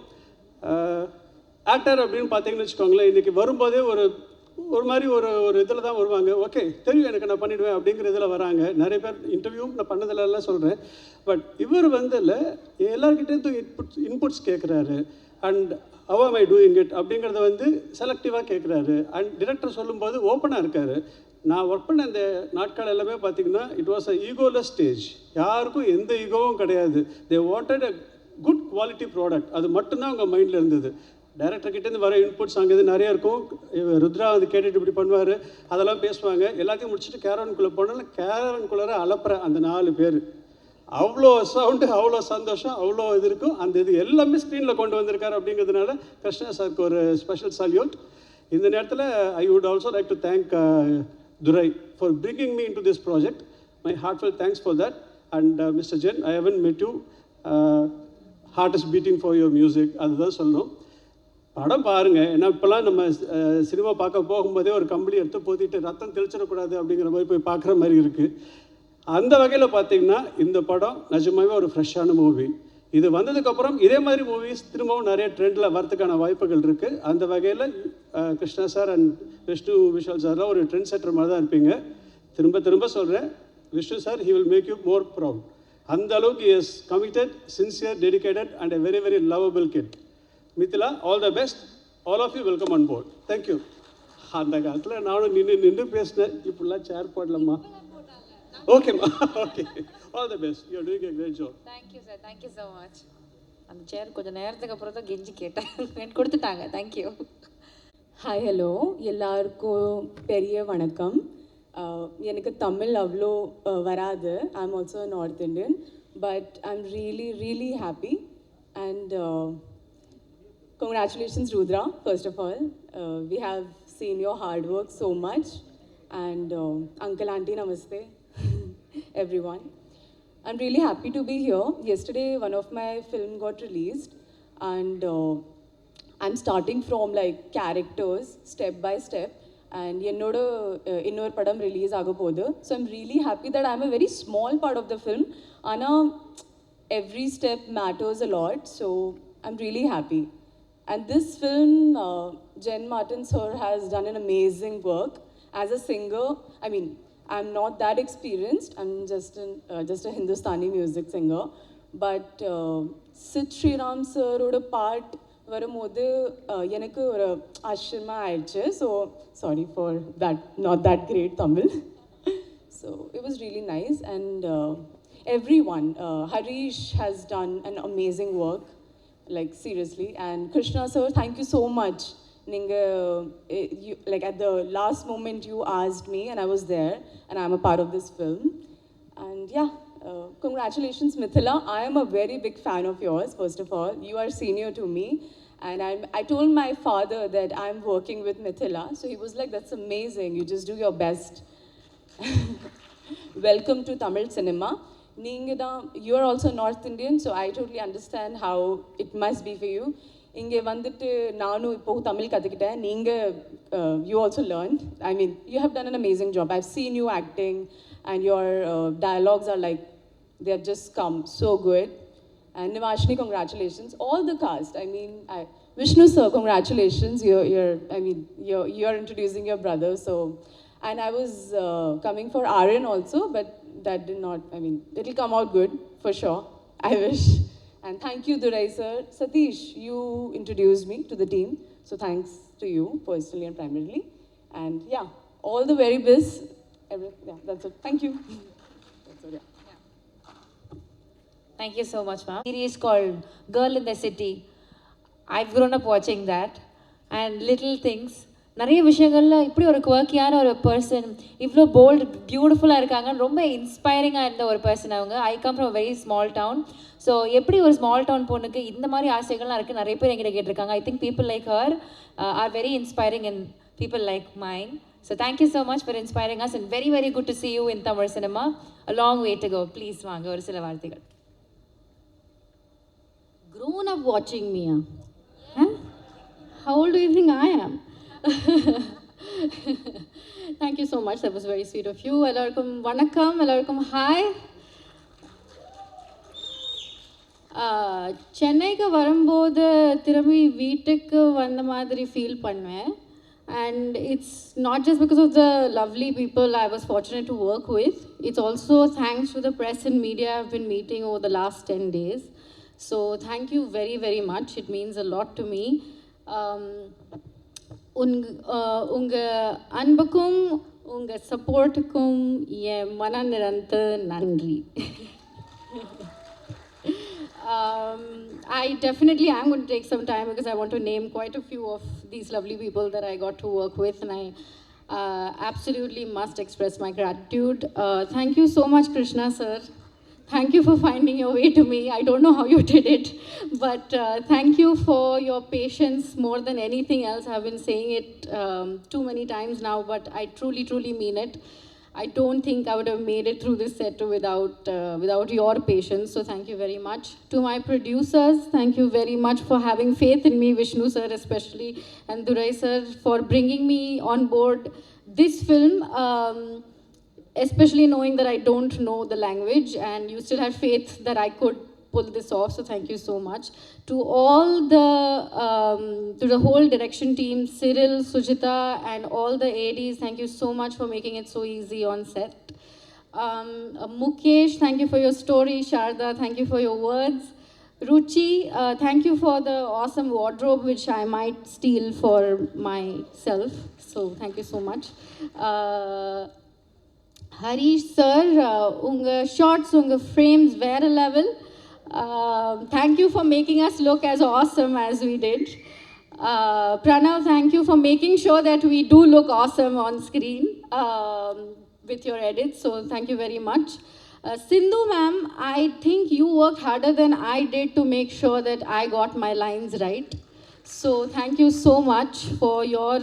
ஆக்டர் அப்படின்னு பார்த்தீங்கன்னு வச்சுக்கோங்களேன், இன்றைக்கி வரும்போதே ஒரு மாதிரி ஒரு இதில் தான் வருவாங்க. ஓகே தெரியும் எனக்கு, நான் பண்ணிவிடுவேன் அப்படிங்கிற இதில் வராங்க. நிறைய பேர் இன்டர்வியூவும் நான் பண்ணதில்லாம் சொல்கிறேன். பட் இவர் வந்து இல்லை, எல்லாருக்கிட்டேருந்து இன்புட்ஸ் கேட்குறாரு. And how am I doing it அப்படிங்கிறத வந்து செலக்டிவாக கேட்குறாரு. அண்ட் டிரெக்டர் சொல்லும்போது ஓப்பனாக இருக்கார். நான் ஒர்க் பண்ண இந்த நாட்கள் எல்லாமே பார்த்தீங்கன்னா it was a egoless stage. யாருக்கும் எந்த ஈகோவும் கிடையாது. They wanted a good quality product. அது மட்டும்தான் அவங்க மைண்டில் இருந்தது. டைரக்டர்கிட்டேருந்து வர இன்புட்ஸ் அங்கே இது நிறையா இருக்கும். ருத்ரா வந்து கேட்டுட்டு இப்படி பண்ணுவார், அதெல்லாம் பேசுவாங்க. எல்லாத்தையும் முடிச்சுட்டு கேரவனுக்குள்ளே போனாலும் கேரவனுக்குள்ளே அலப்புற அந்த 4 பேர் அவ்வளோ சவுண்டு, அவ்வளோ சந்தோஷம், அவ்வளோ இது இருக்கும். அந்த இது எல்லாமே ஸ்க்ரீனில் கொண்டு வந்திருக்காரு. அப்படிங்கிறதுனால கிருஷ்ணா சாருக்கு ஒரு ஸ்பெஷல் சல்யூட். இந்த நேரத்தில் I would also like to thank Durai for bringing me into this project. My heartful thanks for that. And mister Jen, I haven't met you, heart is beating for your music. அதுதான் சொல்லணும். படம் பாருங்கள். ஏன்னா இப்போல்லாம் நம்ம cinema பார்க்க போகும்போதே ஒரு கம்பளி எடுத்து போத்திட்டு ரத்தம் தெளிச்சிடக்கூடாது அப்படிங்கிற மாதிரி போய் பார்க்குற மாதிரி இருக்குது. அந்த வகையில் பார்த்தீங்கன்னா இந்த படம் நிஜமாகவே ஒரு ஃப்ரெஷ்ஷான மூவி. இது வந்ததுக்கப்புறம் இதே மாதிரி மூவிஸ் திரும்பவும் நிறைய ட்ரெண்டில் வரதுக்கான வாய்ப்புகள் இருக்குது. அந்த வகையில் கிருஷ்ணா சார் அண்ட் விஷ்ணு விஷால் சார்லாம் ஒரு ட்ரெண்ட் செட்டர் மாதிரி தான் இருப்பீங்க. திரும்ப சொல்கிறேன், Vishnu sir, he will make you more proud. அந்த அளவுக்கு is committed, sincere, dedicated and a very very lovable kid. Mithla, all the best. All of you welcome on board. Thank you. அந்த காலத்தில் நானும் நின்று பேசினேன், இப்படிலாம் சேர் போடலாமா? ஓகேம்மா, okay. All the best. You are doing a great job. Thank you sir, thank you so much. அந்த சேர் கொஞ்சம் நேரத்துக்கு அப்புறம் தான் கெஞ்சி கேட்டேன், எனக்கு கொடுத்துட்டாங்க. Thank you. ஹாய், ஹலோ, எல்லாருக்கும் பெரிய வணக்கம். எனக்கு தமிழ் அவ்வளோ வராது. I am also north Indian, but I am really really happy and congratulations Rudra, first of all. We have seen your hard work so much, and uncle, auntie, namaste. Everyone, I'm really happy to be here. Yesterday one of my film got released, and I'm starting from like characters step by step. And என்னோட இன்னொரு படம் release ஆக போகுது. So I'm really happy that I'm a very small part of the film. ஆனால் every step matters a lot. So I'm really happy. And this film, Jen Martin sir has done an amazing work. As a singer, I mean, I'm not that experienced. I'm just a Hindustani music singer. But Sid Sriram sir oda part வரும்போது எனக்கு ஒரு ஆச்சரியமாக ஆயிடுச்சு. So sorry for that not that great Tamil. So it was really nice. And everyone, Harish has done an amazing work, like seriously. And Krishna sir, thank you so much. நீங்கள் like at the last moment you asked me and I was there and I am a part of this film. And yeah, congratulations Mithila. I am a very big fan of yours. First of all, you are senior to me, and I told my father that I'm working with Mithila, so he was like, that's amazing, you just do your best. Welcome to Tamil cinema. You are also North Indian, so I totally understand how it must be for you. இங்கே வந்துட்டு நானும் இப்போ தமிழ் கற்றுக்கிட்டேன். நீங்கள் you also learned. I mean, you have done an amazing job. I've seen you acting, and your dialogues are like, they have just come so good. And Nivashni, congratulations. All the cast. I mean, Vishnu sir, congratulations. You're introducing your brother. So, and I was coming for Aryan also, but that did not. I mean, it'll come out good for sure. I wish. And thank you, Durai sir. Satish, you introduced me to the team, so thanks to you personally and primarily. And yeah, all the very best. Yeah, that's it. Thank you. That's it, yeah. Thank you so much, ma'am. Series called Girl in the City. I've grown up watching that, and little things. நிறைய விஷயங்கள்ல இப்படி ஒரு குவர்க்கியான ஒரு person, இவ்வளோ bolt பியூட்டிஃபுல்லாக இருக்காங்கன்னு ரொம்ப இன்ஸ்பைரிங்காக இருந்த ஒரு பர்சன் அவங்க. I come from very small town. So எப்படி ஒரு ஸ்மால் டவுன் பொண்ணுக்கு இந்த மாதிரி ஆசைகள்லாம் இருக்குது நிறைய பேர் எங்கிட்ட கேட்டிருக்காங்க. I think people like her are very inspiring and people like mine. So thank you so much for inspiring us, and very very good to see you in Tamil cinema. A long way to go. Please vaanga oru sila vaarthigal. Grown up watching me. Huh? How old do you think I am? Thank you so much. That was very sweet of you. Ellarkum vanakkam, ellarkum hi. சென்னைக்கு வரும்போது திரும்பி வீட்டுக்கு வந்த மாதிரி feel பண்ணுவேன். And it's not just because of the lovely people I was fortunate to work with. It's also thanks to the press and media I've been meeting over the last 10 days. So thank you very, very much. It means a lot to me. உங்க அன்புக்கும் உங்க சப்போர்ட்டுக்கும் என் மன நிறந்த நன்றி. I definitely am going to take some time because I want to name quite a few of these lovely people that I got to work with, and I absolutely must express my gratitude. Thank you so much, Krishna sir. Thank you for finding your way to me. I don't know how you did it, but thank you for your patience more than anything else. I've been saying it too many times now, but I truly, truly mean it. I don't think I would have made it through this set without your patience. So thank you very much. To my producers, thank you very much for having faith in me, Vishnu sir especially, and Durai sir for bringing me on board this film, especially knowing that I don't know the language, and you still had faith that I could pull this off. So thank you so much. To all to the whole direction team, Cyril, Sujita, and all the ADs, thank you so much for making it so easy on set. Mukesh, thank you for your story. Sharda, thank you for your words. Ruchi, thank you for the awesome wardrobe, which I might steal for myself. So thank you so much. Harish sir, unga shots, unga frames, vera level. Thank you for making us look as awesome as we did. Pranav, thank you for making sure that we do look awesome on screen with your edits. So thank you very much. Sindhu ma'am, I think you worked harder than I did to make sure that I got my lines right. So thank you so much for your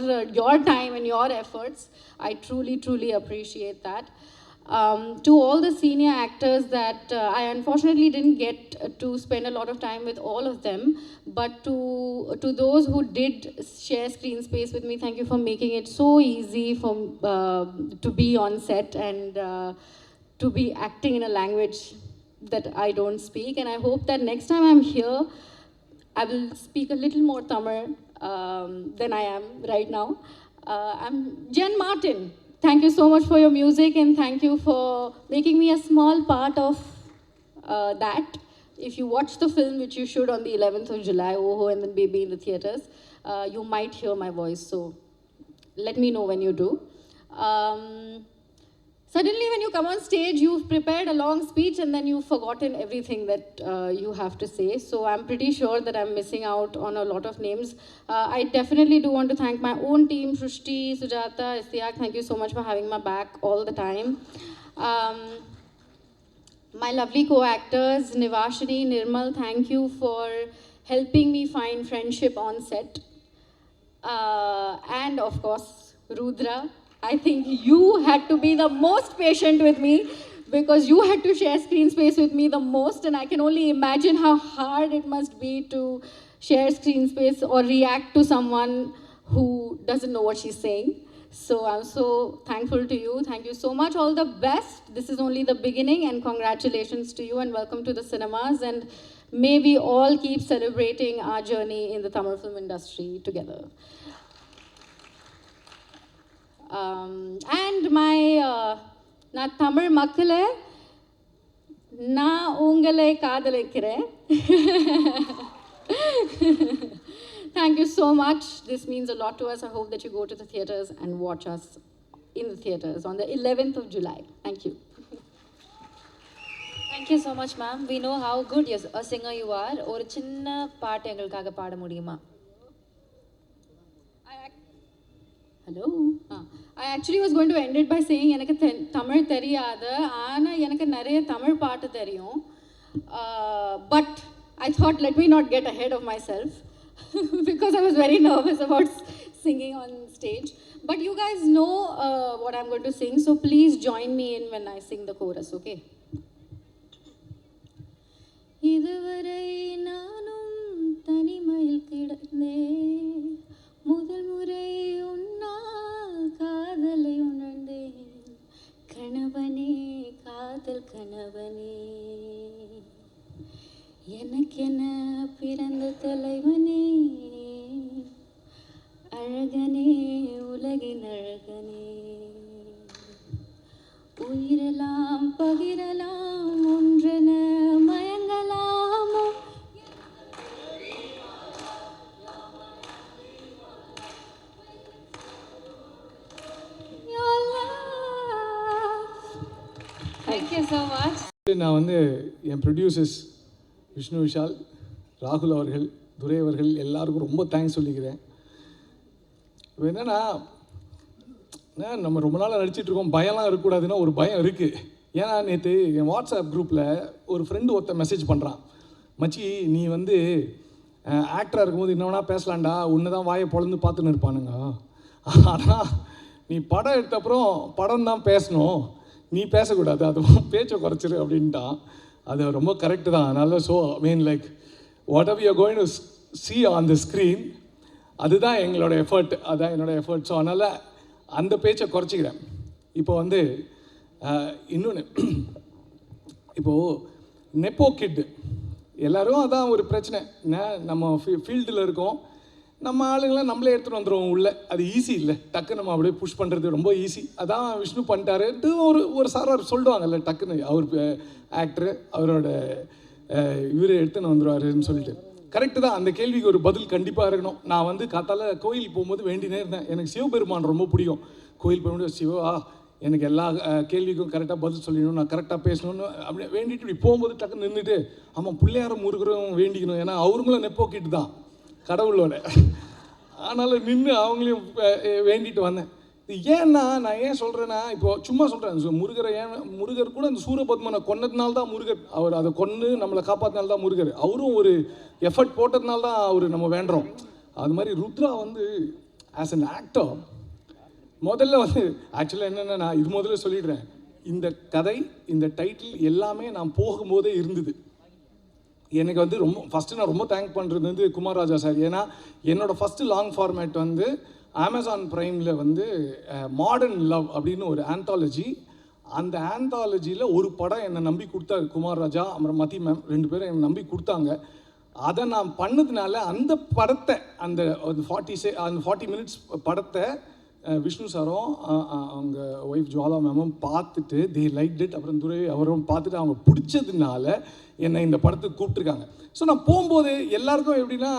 time and your efforts. I truly, truly appreciate that. To all the senior actors that I unfortunately didn't get to spend a lot of time with all of them, but to those who did share screen space with me, thank you for making it so easy for to be on set and to be acting in a language that I don't speak. And I hope that next time I'm here, I will speak a little more Tamil than I am right now. I'm Jen Martin. Thank you so much for your music, and thank you for making me a small part of that. If you watch the film, which you should on the 11th of July, Oho and then Baby in the theaters, you might hear my voice. So let me know when you do. Suddenly, when you come on stage, you've prepared a long speech and then you've forgotten everything that you have to say. So I'm pretty sure that I'm missing out on a lot of names. I definitely do want to thank my own team, Srushti, Sujata, Istiaq. Thank you so much for having my back all the time. My lovely co-actors, Nivashini, Nirmal, thank you for helping me find friendship on set. And of course, Rudra. I think you had to be the most patient with me because you had to share screen space with me the most, and I can only imagine how hard it must be to share screen space or react to someone who doesn't know what she's saying. So I'm so thankful to you. Thank you so much. All the best. This is only the beginning, and congratulations to you and welcome to the cinemas. And may we all keep celebrating our journey in the Tamil film industry together. And my நான் தமிழ் மக்களே நான் உங்களை காதலிக்கிறேன். Thank you so much. This means a lot to us. I hope that you go to the theaters and watch us in the theaters on the 11th of July. Thank you. Thank you so much, ma'am. We know how good a singer you are. ஒரு சின்ன பாட்டு எங்களுக்காக பாட முடியுமா? Hello. I actually was going to end it by saying எனக்கு தமிழ் தெரியாது ஆனா எனக்கு நிறைய தமிழ் பாட்டு தெரியும். But I thought let me not get ahead of myself because I was very nervous about singing on stage. But you guys know what I'm going to sing, so please join me in when I sing the chorus, okay? இதுவரை நானும் தனிமையில் கிடந்தேன், முதல் முறை உன்னால் காதலை உணர்ந்தேன், கணவனே காதல் கணவனே, எனக்கென பிறந்த தலைவனே, அழகனே உலகின் அழகனே, உயிரெல்லாம் பகிரலாம் ஒன்றென மயங்கலாமோ, Thank you so much. நான் வந்து என் ப்ரொடியூசர்ஸ் விஷ்ணு விஷால், ராகுல் அவர்கள், துரை அவர்கள் எல்லாருக்கும் ரொம்ப தேங்க்ஸ் சொல்லிக்கிறேன். இப்போ என்னென்னா நம்ம ரொம்ப நாளாக நடிச்சிட்ருக்கோம், பயம்லாம் இருக்கக்கூடாதுன்னா ஒரு பயம் இருக்குது. ஏன்னா நேற்று என் வாட்ஸ்அப் குரூப்பில் ஒரு ஃப்ரெண்டு ஒருத்தன் மெசேஜ் பண்ணுறான், மச்சி நீ வந்து ஆக்டராக இருக்கும்போது என்னவனா பேசலாண்டா, ஒன்று தான் வாயை பொழந்து பார்த்துன்னு இருப்பானுங்க, ஆனால் நீ படம் எடுத்த அப்புறம் படம் தான் பேசணும், நீ பேசக்கூடாது, அது பேச்சை குறைச்சிரு அப்படின்ட்டான். அது ரொம்ப கரெக்டு தான். அதனால் so mean like what ever you are going to see on the screen, அதுதான் எங்களோட எஃபர்ட், அதுதான் என்னோடய எஃபர்ட். ஸோ அதனால் அந்த பேச்சை குறைச்சிக்கிறேன். இப்போ வந்து இன்னொன்று, இப்போது நெப்போ கிட் எல்லோரும் அதான் ஒரு பிரச்சனை. நம்ம ஃபீல்டில் இருக்கோம், நம்ம ஆளுங்களாம் நம்மளே எடுத்துகிட்டு வந்துடுவோம் உள்ளே, அது ஈஸி இல்லை, டக்கு நம்ம அப்படியே புஷ் பண்ணுறது ரொம்ப ஈஸி. அதான் விஷ்ணு பண்ணிட்டாருன்ட்டு ஒரு சாரார் சொல்லுவாங்கல்ல, டக்குன்னு அவர் ஆக்டரு அவரோட இவர் எடுத்துன்னு வந்துடுவாருன்னு சொல்லிட்டு. கரெக்டு தான், அந்த கேள்விக்கு ஒரு பதில் கண்டிப்பாக இருக்கணும். நான் வந்து காத்தால கோயில் போகும்போது வேண்டினே இருந்தேன், எனக்கு சிவபெருமான் ரொம்ப பிடிக்கும். கோயில் போகும்போது சிவா எனக்கு எல்லா கேள்விக்கும் கரெக்டாக பதில் சொல்லணும், நான் கரெக்டாக பேசணும்னு அப்படி வேண்டிட்டு இப்படி போகும்போது டக்குன்னு நின்றுட்டு ஆமாம் பிள்ளையாரும் முருகரும் வேண்டிக்கணும், ஏன்னா அவங்களும் நெப்போக்கிட்டு தான் கடவுளோட. ஆனாலும் நின்று அவங்களையும் வேண்டிட்டு வந்தேன். இது ஏன்னா நான் ஏன் சொல்கிறேன்னா, இப்போது சும்மா சொல்கிறேன், முருகரை ஏன் முருகர் கூட அந்த சூரபத்மனை கொன்னதுனால தான் முருகர், அவர் அதை கொன்று நம்மளை காப்பாற்றினால தான் முருகர், அவரும் ஒரு எஃபர்ட் போட்டதுனால தான் அவர் நம்ம வேண்டுறோம். அது மாதிரி ருத்ரா வந்து ஆஸ் அன் ஆக்டர் முதல்ல வந்து ஆக்சுவலாக என்னென்னா, நான் இது முதல்ல சொல்லிடுறேன், இந்த கதை, இந்த டைட்டில் எல்லாமே நான் போகும்போதே இருந்தது. எனக்கு வந்து ஃபஸ்ட்டு நான் ரொம்ப தேங்க் பண்ணுறது வந்து குமார் ராஜா சார். ஏன்னா என்னோடய ஃபஸ்ட்டு லாங் ஃபார்மேட் வந்து அமேசான் ப்ரைமில் வந்து மாடர்ன் லவ் அப்படின்னு ஒரு ஆந்தாலஜி. அந்த ஆந்தாலஜியில் ஒரு படம் என்னை நம்பி கொடுத்தாரு குமார் ராஜா, அப்புறம் மதி மேம் 2 பேரும் என்னை நம்பி கொடுத்தாங்க. அதை நான் பண்ணதுனால அந்த படத்தை அந்த 40 மினிட்ஸ் படத்தை விஷ்ணு சாரும் அவங்க ஒய்ஃப் ஜுவாலா மேமும் பார்த்துட்டு தே லைக் இட். அப்புறம் துரை அவரும் பார்த்துட்டு அவங்க பிடிச்சதுனால என்னை இந்த படத்துக்கு கூப்பிட்ருக்காங்க. ஸோ நான் போகும்போது எல்லாருக்கும் எப்படின்னா,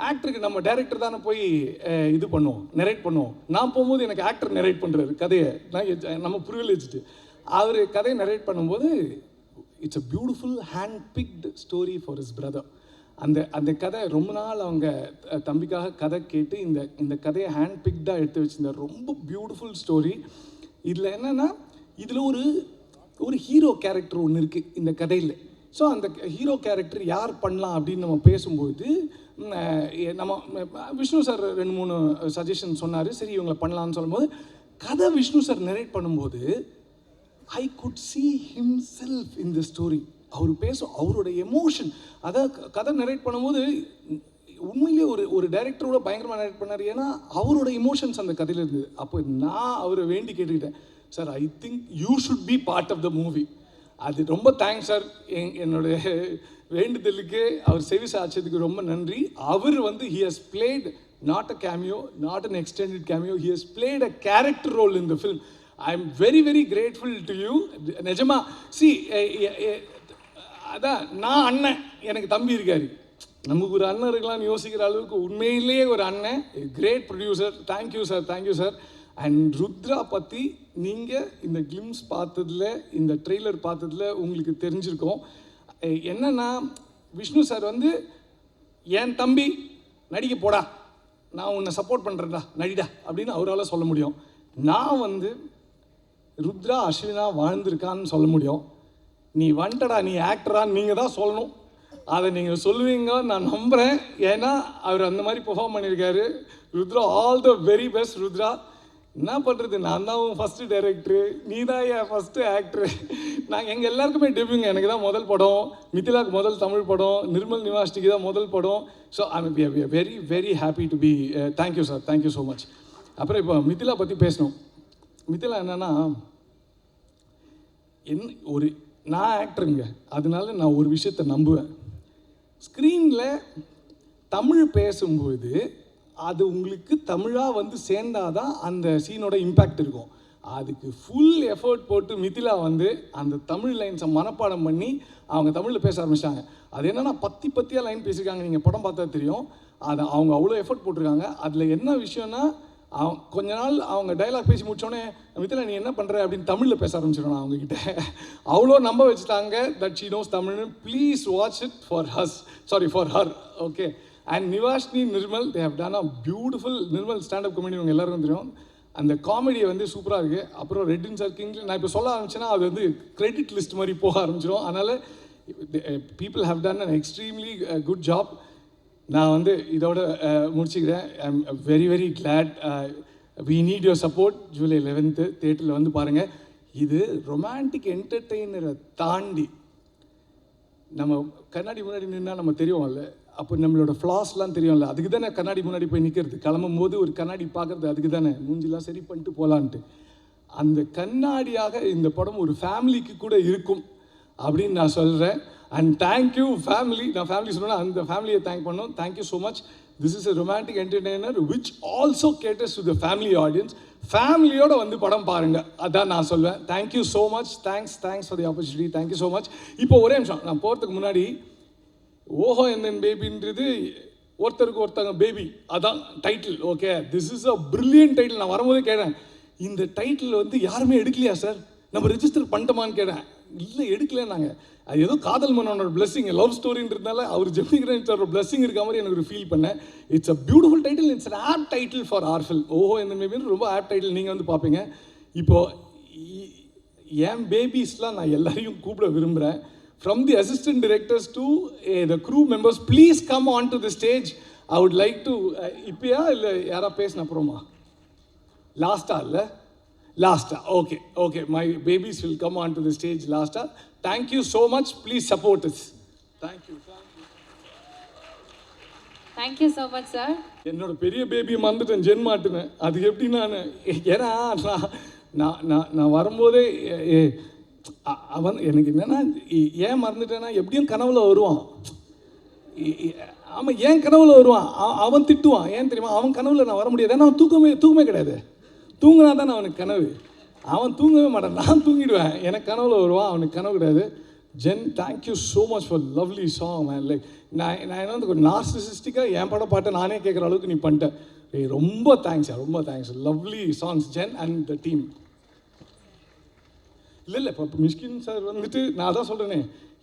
ஆக்டருக்கு நம்ம டைரக்டர் தானே போய் இது பண்ணுவோம், நெரேட் பண்ணுவோம். நான் போகும்போது எனக்கு ஆக்டர் நெரேட் பண்ணுறாரு கதையை. நம்ம ப்ரிவிலேஜ்டு அவர் கதையை நெரேட் பண்ணும்போது it's a beautiful hand picked story for his brother. அந்த கதை ரொம்ப நாள் அவங்க தம்பிக்காக கதை கேட்டு இந்த கதையை ஹேண்ட் பிக்டாக எடுத்து வச்சுருந்த ரொம்ப பியூட்டிஃபுல் ஸ்டோரி. இதில் என்னென்னா, இதில் ஒரு ஹீரோ கேரக்டர் ஒன்று இருக்குது இந்த கதையில். ஸோ அந்த ஹீரோ கேரக்டர் யார் பண்ணலாம் அப்படின்னு நம்ம பேசும்போது நம்ம விஷ்ணு சார் 2-3 சஜஷன் சொன்னார். சரி இவங்களை பண்ணலான்னு சொல்லும்போது கதை விஷ்ணு சார் நெரேட் பண்ணும்போது I could see himself in the story. அவர் அவரோட எமோஷன், அதாவது கதை நரேட் பண்ணும்போது உண்மையிலேயே ஒரு டைரக்டரோட பயங்கரமாக நரேட் பண்ணார். ஏன்னா அவரோட எமோஷன்ஸ் அந்த கதையில் இருந்தது. அப்போ நான் அவரை வேண்டி கேட்டுக்கிட்டேன், sir I think you should be part of the movie. அது ரொம்ப தேங்க்ஸ் சார். என்னுடைய வேண்டுதலுக்கு அவர் செவி சாய்ச்சதுக்கு ரொம்ப நன்றி. அவர் வந்து he has played not a cameo, not an extended cameo, he has played a character role in the film. I am very very grateful to you. நிஜமா see அதான் நான் அண்ணன், எனக்கு தம்பி இருக்காரு, நமக்கு ஒரு அண்ணன் இருக்கலாம்னு யோசிக்கிற அளவுக்கு உண்மையிலேயே ஒரு அண்ணன், great producer. Thank you sir, thank you sir. And Rudra பற்றி நீங்கள் இந்த கிளிம்ஸ் பார்த்ததில், இந்த ட்ரெய்லர் பார்த்ததில் உங்களுக்கு தெரிஞ்சிருக்கோம். என்னென்னா, விஷ்ணு சார் வந்து என் தம்பி நடிக்க போடா, நான் உன்னை சப்போர்ட் பண்ணுறேன்டா, நடிடா அப்படின்னு அவரால் சொல்ல முடியும். நான் வந்து ருத்ரா அஸ்வினா வாழ்ந்திருக்கான்னு சொல்ல முடியும். நீ வந்துட்டடா, நீ ஆக்டரான்னு நீங்கள் தான் சொல்லணும். அதை நீங்கள் சொல்லுவீங்க நான் நம்புகிறேன். ஏன்னா அவர் அந்த மாதிரி பெர்ஃபார்ம் பண்ணியிருக்காரு. Rudra, all the very best Rudra. என்ன பண்ணுறது, நான் தான் ஃபஸ்ட்டு டைரக்டரு, நீ தான் என் ஃபஸ்ட்டு ஆக்டரு. நாங்கள் எங்கள் எல்லாருக்குமே டெபியூங்க. எனக்கு தான் முதல் படம், மிதிலாவுக்கு முதல் தமிழ் படம், நிர்மல் நிவாஸ்டிக்கு தான் முதல் படம். So I very very happy to be. Thank you sir, thank you so much. அப்புறம் இப்போ மிதிலா பற்றி பேசணும். மிதிலா என்னென்னா, நான் ஆக்டருங்க, அதனால நான் ஒரு விஷயத்தை நம்புவேன். ஸ்க்ரீனில் தமிழ் பேசும்போது அது உங்களுக்கு தமிழாக வந்து சேர்ந்தாதான் அந்த சீனோட இம்பேக்ட் இருக்கும். அதுக்கு ஃபுல் எஃபர்ட் போட்டு மிதிலா வந்து அந்த தமிழ் லைன்ஸை மனப்பாடம் பண்ணி அவங்க தமிழில் பேச ஆரம்பிச்சிட்டாங்க. அது என்னென்னா பத்தியாக லைன் பேசியிருக்காங்க. நீங்கள் படம் பார்த்தா தெரியும். அதை அவங்க அவ்வளோ எஃபர்ட் போட்டிருக்காங்க. அதில் என்ன விஷயம்னா, கொஞ்ச நாள் அவங்க டைலாக் பேசி முடிச்சோடனே மிதிலா நீ என்ன பண்ணுற அப்படின்னு தமிழில் பேச ஆரம்பிச்சிடணும் அவங்கக்கிட்ட. அவ்வளோ நம்ப வச்சுட்டாங்க தட் ஷீ நோஸ் தமிழ்னு. Please watch it for her. Okay. And Nivashini, Nirmal, they have done a beautiful. Nirmal standup comedy உங்கள் எல்லாருக்கும் தெரியும். அந்த காமெடியை வந்து சூப்பராக இருக்குது. அப்புறம் ரெட்டின் சார் கிங்ல நான் இப்போ சொல்ல ஆரம்பிச்சேன்னா அது வந்து கிரெடிட் லிஸ்ட் மாதிரி போக ஆரம்பிச்சிடும். அதனால் people have done an extremely good job. நான் வந்து இதோட முடிச்சுக்கிறேன். I am very very glad. We need your support. July 11th தியேட்டரில் வந்து பாருங்கள். இது ரொமான்டிக் என்டர்டெய்னரை தாண்டி நம்ம கண்ணாடி முன்னாடி நின்னா நம்ம தெரியும்ல, அப்போ நம்மளோட ஃப்ளாஸ்லாம் தெரியும்ல, அதுக்கு தானே கண்ணாடி முன்னாடி போய் நிற்கிறது. கிளம்பும் போது ஒரு கண்ணாடி பார்க்குறது அதுக்கு தானே, மூஞ்சிலாம் சரி பண்ணிட்டு போகலான்ட்டு. அந்த கண்ணாடியாக இந்த படம் ஒரு ஃபேமிலிக்கு கூட இருக்கும் அப்படின்னு நான் சொல்கிறேன். And thank you family. நான் ஃபேமிலி சொன்னேன்னா அந்த ஃபேமிலியை தேங்க் பண்ணோம். Thank you so much. This is a romantic entertainer which also கேட்டர்ஸ் to the family audience. ஃபேமிலியோடு வந்து படம் பாருங்கள், அதான் நான் சொல்வேன். Thank you so much. Thanks for the opportunity. Thank you so much. இப்போ ஒரே நிமிஷம், நான் போகிறதுக்கு முன்னாடி ஓஹோ என் பேபின்றது ஒருத்தருக்கு ஒருத்தங்க பேபி, அதான் title. Okay, this is a brilliant title. நான் வரும்போதே கேட்டேன், இந்த டைட்டில் வந்து யாருமே எடுக்கலையா சார், நம்ம ரெஜிஸ்டர் பண்ணிட்டோமான்னு கேட்டேன். இல்லை எடுக்கல. நாங்கள் அது ஏதோ காதல் மன்னனோட பிளெஸிங், லவ் ஸ்டோரின்றதுனால அவர் ஜெமினிகிரன் சாரோட பிளெஸிங் இருக்க மாதிரி எனக்கு ஒரு ஃபீல் பண்ணேன். It's a beautiful title. It's an apt title for our film. ஓஹோ இந்த பேபின்னு ரொம்ப ஆப் டைட்டில். நீங்கள் வந்து பார்ப்பீங்க. இப்போது என் பேபிஸ்லாம் நான் எல்லாரையும் கூப்பிட விரும்புகிறேன். From the assistant directors to the crew members, please come on to the stage. I would like to இப்பயா இல்லை யாரா பேசின அப்புறமா லாஸ்ட்டாக இல்லை லாஸ்ட்டாக okay my babies will come on to the stage லாஸ்ட்டாக. Thank you so much, please support us. Thank you. Thank you so much sir. என்னோட பெரிய பேபியை மறந்துட்டேன், ஜென் மாட்டுனேன். அது எப்படி ஏன்னா நான் வரும்போதே அவன் எனக்கு என்னென்னா ஏன் மறந்துட்டேன்னா எப்படியும் கனவுல வருவான். ஆமாம், ஏன் கனவுல வருவான், அவன் திட்டுவான். ஏன் தெரியுமா, அவன் கனவுல நான் வர முடியாது. ஏன்னா அவன் தூக்கமே கிடையாது. தூங்கினா தானே அவனுக்கு கனவு. அவன் தூங்கவே மாட்டான், நான் தூங்கிடுவேன். எனக்கு கனவுல வருவான், அவனுக்கு கனவு கிடையாது. Jen, thank you so much for lovely song man. Like நான் என்ன வந்து ஒரு நார்சிசிஸ்டிக்காக என் படம் பாட்டை நானே கேட்குற அளவுக்கு நீ பண்ணிட்டேன். ரொம்ப தேங்க்ஸ், ரொம்ப thanks. Lovely songs Jen and the team. இல்லை இப்போ மிஷ்கின் சார் வந்துட்டு நான் தான் சொல்கிறேனே,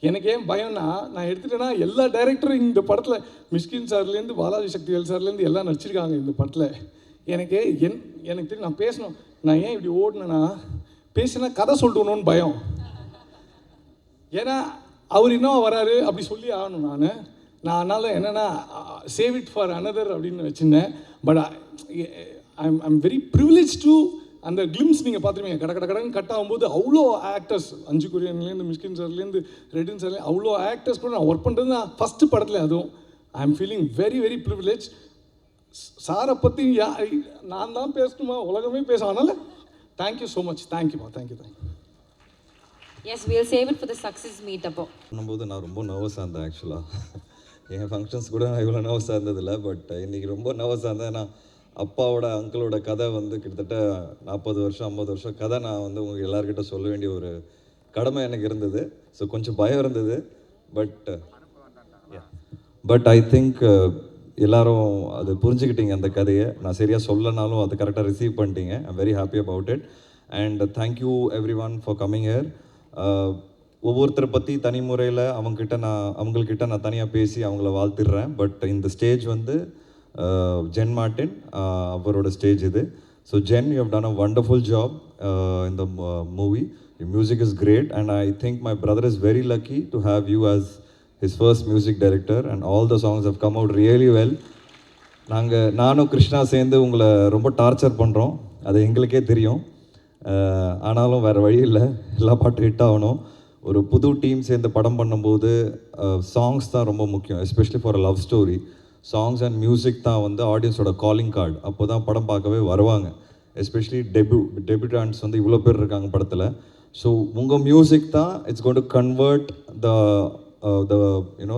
எனக்கு ஏன் பயம்னா நான் எடுத்துட்டேன்னா எல்லா டைரக்டரும் இந்த படத்தில் மிஷ்கின் சார்லேருந்து பாலாஜி சக்திவேல் சார்லேருந்து எல்லாம் நடிச்சிருக்காங்க இந்த படத்தில். எனக்கு தெரியும் நான் பேசணும். நான் ஏன் இப்படி ஓடினேன்னா பேசினா கதை சொல்லிட்டுணுன்னு பயம். ஏன்னா அவர் இன்னும் வராரு அப்படி சொல்லி ஆகணும். நான் அதனால் என்னென்னா சேவ் இட் ஃபார் அனதர் அப்படின்னு வச்சுருந்தேன். But I'm very privilege to அந்த கிளிம்ஸ் நீங்கள் பார்த்துருவீங்க. கடன்னு கட் ஆகும்போது அவ்வளோ ஆக்டர்ஸ், அஞ்சு குரியன்லேருந்து மிஷ்கின் சார்லேருந்து ரெட்டின் சார்லேருந்து அவ்வளோ ஆக்டர்ஸ் கூட நான் ஒர்க் பண்ணுறது நான் ஃபஸ்ட்டு படத்தில். அதுவும் I am feeling very very privilege. சாரை பற்றி நான் தான் பேசணுமா, உலகமே பேசும். அதனால் தேங்க்யூ ஸோ மச். தேங்க்யூப்பா, thank you. Yes, we'll save it for the success meet அப்போ. பண்ணும்போது நான் ரொம்ப நர்வஸாக இருந்தேன். ஆக்சுவலாக என் ஃபங்க்ஷன்ஸ் கூட நான் இவ்வளோ நர்வஸாக இருந்ததில்லை. பட் இன்றைக்கி ரொம்ப நர்வஸாக இருந்தேன். ஏன்னா அப்பாவோட அங்கிளோட கதை வந்து கிட்டத்தட்ட 40 வருஷம் 50 வருஷம் கதை நான் வந்து உங்களுக்கு எல்லாருக்கிட்ட சொல்ல வேண்டிய ஒரு கடமை எனக்கு இருந்தது. ஸோ கொஞ்சம் பயம் இருந்தது. பட் ஐ திங்க் எல்லாரும் அது புரிஞ்சுக்கிட்டீங்க அந்த கதையை. நான் சரியாக சொல்லனாலும் அது கரெக்டாக ரிசீவ் பண்ணிட்டீங்க. I'm very happy about it. And thank you everyone for coming here. ஒவ்வொருத்தரை பற்றி தனி முறையில் அவங்கக்கிட்ட நான் தனியாக பேசி அவங்கள வாழ்த்திடுறேன். பட் இந்த ஸ்டேஜ் வந்து ஜென் மார்ட்டின் அவரோட ஸ்டேஜ் இது. So Jen, you have done a wonderful job in the movie. Your music is great and I think my brother is very lucky to have you as his first music director and all the songs have come out really well. நானும் கிருஷ்ணா சேர்ந்து உங்களை ரொம்ப torture பண்ணுறோம், அது எங்களுக்கே தெரியும். ஆனாலும் வேறு வழி இல்லை, எல்லா பாட்டும் ஹிட் ஆகணும். ஒரு புது டீம் சேர்ந்து படம் பண்ணும்போது சாங்ஸ் தான் ரொம்ப முக்கியம், especially for a love story. Songs and music தான் வந்து ஆடியன்ஸோட காலிங் கார்டு. அப்போ தான் படம் பார்க்கவே வருவாங்க. எஸ்பெஷலி டெபியூட்டான்ஸ் வந்து இவ்வளோ பேர் இருக்காங்க படத்தில். ஸோ உங்கள் மியூசிக் தான் it's going to convert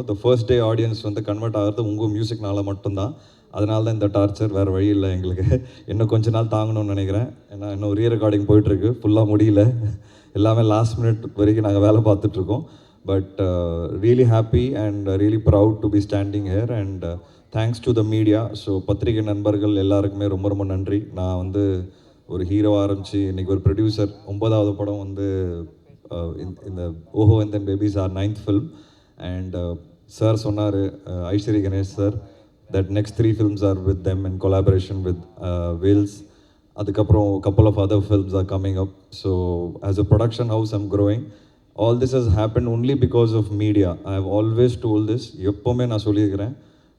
the first day audience வந்து கன்வெர்ட் ஆகிறது உங்கள் மியூசிக்னால மட்டும்தான். அதனால தான் இந்த டார்ச்சர், வேறு வழி இல்லை எங்களுக்கு. இன்னும் கொஞ்ச நாள் தாங்கணும்னு நினைக்கிறேன். ஏன்னா இன்னும் ரீ ரெக்கார்டிங் போயிட்டுருக்கு, ஃபுல்லாக முடியல. எல்லாமே லாஸ்ட் மினிட் வரைக்கும் நாங்கள் வேலை பார்த்துட்ருக்கோம். But really happy and really proud to be standing here and thanks to the media. So பத்திரிகை நண்பர்கள் எல்லாருக்குமே ரொம்ப ரொம்ப நன்றி. நான் வந்து ஒரு ஹீரோவாக ஆரம்பித்து இன்றைக்கி ஒரு ப்ரொடியூசர், 9வது படம் வந்து இந்த ஓஹோ and then babies are 9th film. And sir சொன்னார், Aishwari Ganesh sir, that next 3 films are with them in collaboration with Wales. அதுக்கப்புறம் couple of other films are coming up. So as a production house I'm growing. All this has happened only because of media. I have always told this. எப்போவுமே நான் சொல்லியிருக்கிறேன்,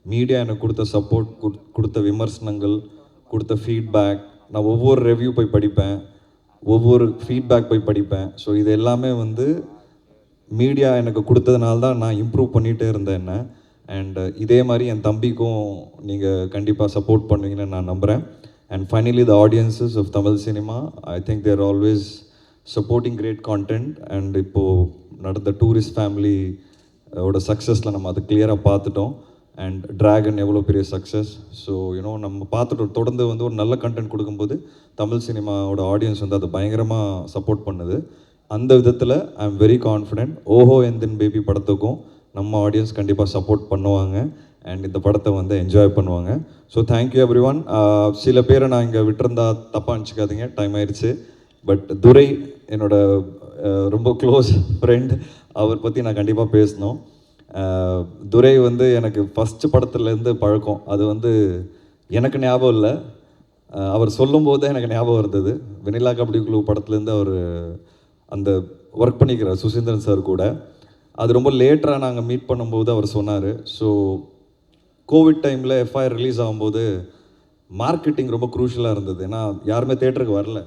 media எனக்கு கொடுத்த support, கொடுத்த விமர்சனங்கள், கொடுத்த feedback, நான் ஒவ்வொரு ரிவ்யூ போய் படிப்பேன், ஒவ்வொரு ஃபீட்பேக் போய் படிப்பேன். ஸோ இது எல்லாமே வந்து மீடியா எனக்கு கொடுத்ததுனால தான் நான் இம்ப்ரூவ் பண்ணிகிட்டே இருந்தேன் என்ன. அண்ட் இதே மாதிரி என் தம்பிக்கும் நீங்கள் கண்டிப்பாக சப்போர்ட் பண்ணுவீங்கன்னு நான் நம்புகிறேன். And finally the audiences of Tamil cinema, I think there always supporting great content. And இப்போது நடந்த டூரிஸ்ட் ஃபேமிலி ஓட சக்ஸஸில் நம்ம அதை கிளியராக பார்த்துட்டோம். அண்ட் ட்ராகன் எவ்வளோ பெரிய சக்ஸஸ். ஸோ நம்ம பார்த்துட்டோம். தொடர்ந்து வந்து ஒரு நல்ல கண்டென்ட் கொடுக்கும்போது தமிழ் சினிமாவோட ஆடியன்ஸ் வந்து அதை பயங்கரமாக சப்போர்ட் பண்ணுது. அந்த விதத்தில் ஐ எம் வெரி கான்ஃபிடென்ட் ஓஹோ அண்ட் தென் பேபி படத்துக்கும் நம்ம ஆடியன்ஸ் கண்டிப்பாக சப்போர்ட் பண்ணுவாங்க அண்ட் இந்த படத்தை வந்து என்ஜாய் பண்ணுவாங்க. So thank you every one. சில பேரை நான் இங்கே விட்டுருந்தா தப்பாக நினச்சிக்காதீங்க, டைம் ஆயிடுச்சு. பட் துரை என்னோட ரொம்ப க்ளோஸ் ஃப்ரெண்ட், அவர் பற்றி நான் கண்டிப்பாக பேசணும். துரை வந்து எனக்கு ஃபஸ்ட்டு படத்துலேருந்து பழக்கம். அது வந்து எனக்கு ஞாபகம் இல்லை, அவர் சொல்லும்போது தான் எனக்கு ஞாபகம் இருந்தது. வெனிலா கபடி குழு படத்துலேருந்து அவர் அந்த ஒர்க் பண்ணிக்கிறார் சுசீந்திரன் சார் கூட. அது ரொம்ப லேட்டராக நாங்கள் மீட் பண்ணும்போது அவர் சொன்னார். ஸோ கோவிட் டைமில் எஃப்ஐஆர் ரிலீஸ் ஆகும்போது மார்க்கெட்டிங் ரொம்ப க்ரூஷியலாக இருந்தது. ஏன்னா யாருமே தேட்டருக்கு வரல.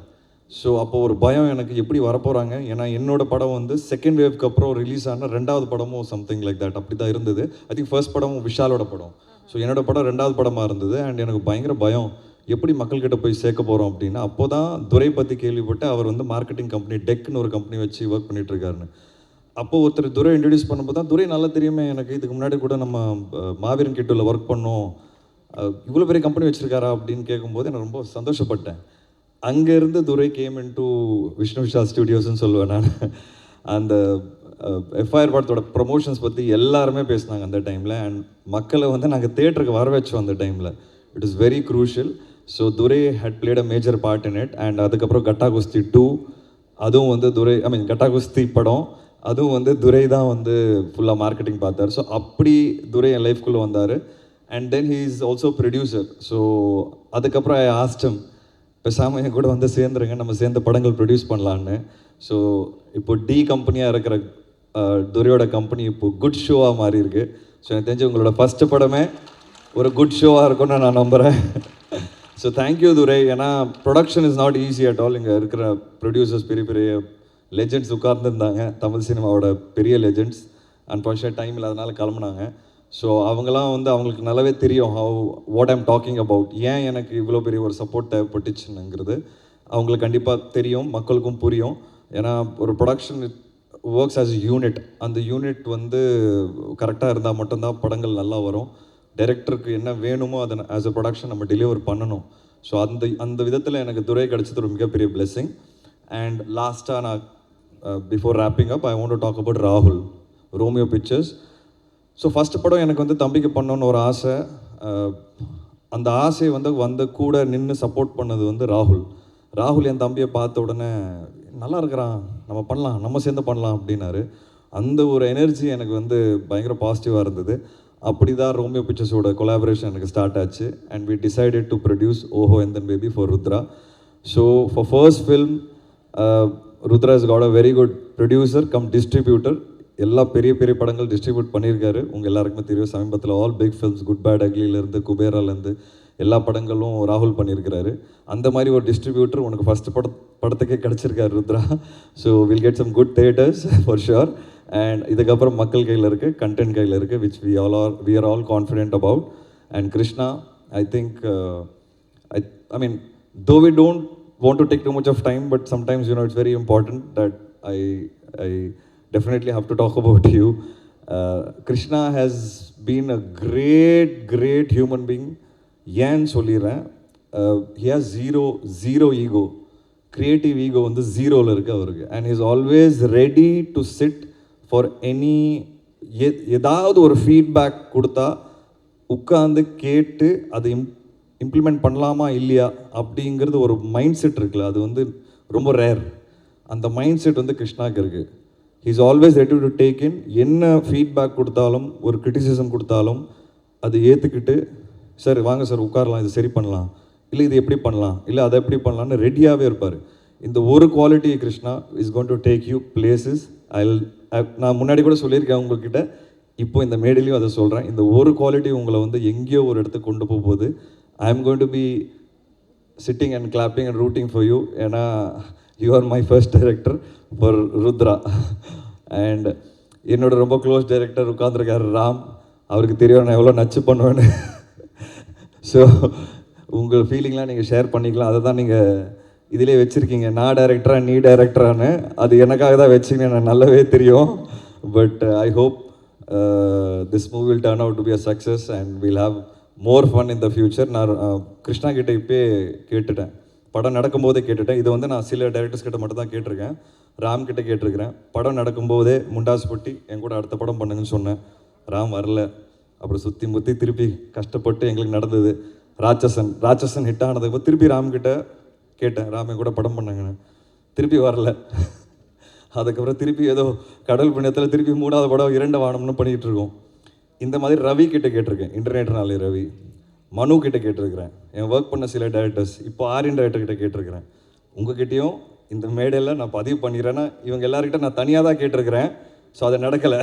ஸோ அப்போது ஒரு பயம் எனக்கு எப்படி வரப்போகிறாங்க. ஏன்னா என்னோட படம் வந்து செகண்ட் வேவ்க்கு அப்புறம் ரிலீஸ் ஆன 2வது படமும் சம்திங் லைக் தட் அப்படி தான் இருந்தது. ஐ திங்க் ஃபர்ஸ்ட் படமும் விஷாலோட படம். ஸோ என்னோட படம் 2வது படமாக இருந்தது. அண்ட் எனக்கு பயங்கர பயம், எப்படி மக்கள்கிட்ட போய் சேர்க்க போகிறோம் அப்படின்னு. அப்போ தான் துரை பற்றி கேள்விப்பட்டு அவர் வந்து மார்க்கெட்டிங் கம்பெனி டெக்னு ஒரு கம்பெனி வச்சு ஒர்க் பண்ணிகிட்ருக்காருன்னு. அப்போது ஒருத்தர் துரை இன்ட்ரடியூஸ் பண்ணும்போது தான், துரை நல்லா தெரியுமே எனக்கு, இதுக்கு முன்னாடி கூட நம்ம மாவீரன் கிட்டூவில் ஒர்க் பண்ணோம், இவ்வளோ பெரிய கம்பெனி வச்சுருக்காரா அப்படின்னு கேட்கும்போது நான் ரொம்ப சந்தோஷப்பட்டேன். அங்கேருந்து Durai came in to Vishnu Vishal ஸ்டுடியோஸ்ன்னு சொல்லுவேன் நான். அந்த எஃப்ஐஆர் படத்தோட ப்ரொமோஷன்ஸ் பற்றி எல்லாருமே பேசினாங்க அந்த டைமில். அண்ட் மக்களை வந்து நாங்கள் தேட்டருக்கு வர வச்சோம் அந்த டைமில். It is very crucial. So Durai had played a major part in it. And அதுக்கப்புறம் கட்டா குஸ்தி 2, அதுவும் வந்து துரை, ஐ மீன் கட்டா குஸ்தி படம், அதுவும் வந்து துரை தான் வந்து ஃபுல்லாக மார்க்கெட்டிங் பார்த்தார். ஸோ அப்படி துரை என் லைஃப்குள்ளே வந்தார். And then he is also producer. So அதுக்கப்புறம் ஐ ஆஸ்டம், பேசாமல் என் கூட வந்து சேர்ந்துருங்க, நம்ம சேர்ந்த படங்கள் ப்ரொடியூஸ் பண்ணலான்னு. ஸோ இப்போ டி கம்பெனியாக இருக்கிற துரையோட கம்பெனி இப்போ குட் ஷோவாக மாறி இருக்கு. ஸோ எனக்கு தெரிஞ்சு உங்களோட ஃபஸ்ட்டு படமே ஒரு குட் ஷோவாக இருக்கும்னு நான் நம்புகிறேன். ஸோ தேங்க்யூ துரை. ஏன்னா production is not easy at all. இங்கே இருக்கிற ப்ரொடியூசர்ஸ் பெரிய பெரிய லெஜெண்ட்ஸ் உட்கார்ந்துருந்தாங்க, தமிழ் சினிமாவோட பெரிய லெஜெண்ட்ஸ். அன்ஃபார்ச்சுனேட் டைம் இல்லாதனால கிளம்புனாங்க. ஸோ அவங்களாம் வந்து அவங்களுக்கு நல்லாவே தெரியும் வாட் ஐம் டாக்கிங் அபவுட், ஏன் எனக்கு இவ்வளோ பெரிய ஒரு சப்போர்ட் தேவைப்பட்டுச்சுங்கிறது அவங்களுக்கு கண்டிப்பாக தெரியும், மக்களுக்கும் புரியும். ஏன்னா ஒரு production works as a unit. அந்த யூனிட் வந்து கரெக்டாக இருந்தால் மட்டும்தான் படங்கள் நல்லா வரும். டைரக்டருக்கு என்ன வேணுமோ அதை ஆஸ் அ ப்ரொடக்ஷன் நம்ம டெலிவர் பண்ணணும். ஸோ அந்த விதத்தில் எனக்கு துரை கிடச்சது ஒரு மிகப்பெரிய பிளெஸ்ஸிங். அண்ட் லாஸ்ட்டாக நான் before wrapping up I want to talk about ராகுல், ரோமியோ பிக்சர்ஸ். ஸோ ஃபஸ்ட்டு படம் எனக்கு வந்து தம்பிக்கு பண்ணணுன்னு ஒரு ஆசை. அந்த ஆசையை வந்து கூட நின்று சப்போர்ட் பண்ணது வந்து ராகுல் என் தம்பியை பார்த்த உடனே நல்லா இருக்கிறான், நம்ம பண்ணலாம், நம்ம சேர்ந்து பண்ணலாம் அப்படின்னாரு. அந்த ஒரு எனர்ஜி எனக்கு வந்து பயங்கர பாசிட்டிவாக இருந்தது. அப்படி தான் ரோமியோ பிக்சர்ஸோட கொலாபரேஷன் எனக்கு ஸ்டார்ட் ஆச்சு. And we decided to produce ஓஹோ and then baby for Rudra. So for first film Rudra is got a very good producer cum distributor. எல்லா பெரிய பெரிய படங்கள் டிஸ்ட்ரிபியூட் பண்ணியிருக்காரு. உங்கள் எல்லாருக்குமே தெரியும், சமீபத்தில் all big films, good bad அக்லிலேருந்து குபேராலேருந்து எல்லா படங்களும் ராகுல் பண்ணியிருக்கிறாரு. அந்த மாதிரி ஒரு டிஸ்ட்ரிபியூட்டர் உனக்கு ஃபஸ்ட்டு படத்துக்கே கிடச்சிருக்காரு Rudra. So will get some good theatres for sure. And இதுக்கப்புறம் மக்கள் கையில் இருக்குது, கண்டென்ட் கையில் இருக்குது, which we are all confident about. And Krishna, I think, I mean, though we don't want to take too much of time, but sometimes, you know, it's very important that I definitely have to talk about you. Krishna has been a great human being. ஏன்னு சொல்லிடுறேன், he has zero ego. Creative ego வந்து ஜீரோவில் இருக்குது அவருக்கு. And he is always ready to sit for any ஏதாவது ஒரு feedback கொடுத்தா உட்காந்து கேட்டு அதை இம்ப்ளிமெண்ட் பண்ணலாமா இல்லையா அப்படிங்கிறது ஒரு மைண்ட் செட் இருக்குல்ல, அது வந்து ரொம்ப ரேர். அந்த மைண்ட் செட் வந்து கிருஷ்ணாவுக்கு இருக்குது. He is always ready to take in. என்ன ஃபீட்பேக் கொடுத்தாலும், ஒரு கிரிட்டிசிசம் கொடுத்தாலும் அதை ஏற்றுக்கிட்டு, சார் வாங்க சார் உட்காரலாம், இது சரி பண்ணலாம், இல்லை இது எப்படி பண்ணலாம், இல்லை அதை எப்படி பண்ணலான்னு ரெடியாகவே இருப்பார். இந்த ஒரு quality Krishna is going to take you places. நான் முன்னாடி கூட சொல்லியிருக்கேன் உங்கள்கிட்ட, இப்போ இந்த மேடையிலையும் அதை சொல்கிறேன். இந்த ஒரு குவாலிட்டி உங்களை வந்து எங்கேயோ ஒரு இடத்துக்கு கொண்டு போகுது. I am going to be sitting and clapping and rooting for you. ஏன்னா you are my first director for Rudra. And என்னோட ரொம்ப க்ளோஸ் டைரக்டர் உட்காந்துருக்காரு ராம். அவருக்கு தெரியும் நான் எவ்வளோ நச்சு பண்ணுவேன்னு. ஸோ உங்கள் ஃபீலிங்லாம் நீங்கள் ஷேர் பண்ணிக்கலாம். அதை தான் நீங்கள் இதிலே வச்சுருக்கீங்க, நான் டைரக்டரா நீ டைரக்டரானு. அது எனக்காக தான் வச்சுங்க, எனக்கு நல்லாவே தெரியும். But I hope this movie will turn out to be a success and will have more fun in the future. நான் கிருஷ்ணா கிட்டே இப்போயே கேட்டுட்டேன், படம் நடக்கும்போதே கேட்டுட்டேன். இது வந்து நான் சில டைரக்டர்ஸ் கிட்ட மட்டும் தான் கேட்டிருக்கேன், ராம் கிட்ட கேட்டிருக்கிறேன். படம் நடக்கும்போதே முண்டாஸ் பொட்டி என் கூட அடுத்த படம் பண்ணுங்கன்னு சொன்னேன். ராம் வரல. அப்புறம் சுற்றி முற்றி திருப்பி கஷ்டப்பட்டு எங்களுக்கு நடந்தது ராட்சசன் ஹிட் ஆனதுக்கு திருப்பி ராம் கிட்ட கேட்டேன், ராம் என் கூட படம் பண்ணாங்கன்னு. திருப்பி வரல. அதுக்கப்புறம் திருப்பி ஏதோ கடல் புண்ணியத்தில் திருப்பி 3வது படம் 2 வானம்னு பண்ணிகிட்டு இருக்கோம். இந்த மாதிரி ரவி கிட்ட கேட்டிருக்கேன், இன்டர்நேஷனல் ரவி. மனு கிட்ட கேட்டிருக்கிறேன், என் ஒர்க் பண்ண சில டைரக்டர்ஸ், இப்போ ஆரியன் டைரக்டர் கிட்ட கேட்டிருக்கிறேன். உங்ககிட்டையும் இந்த மேடையில் நான் பதிவு பண்ணிடுறேன்னா, இவங்க எல்லாருக்கிட்ட நான் தனியாக தான் கேட்டிருக்கிறேன். ஸோ அது நடக்கலை.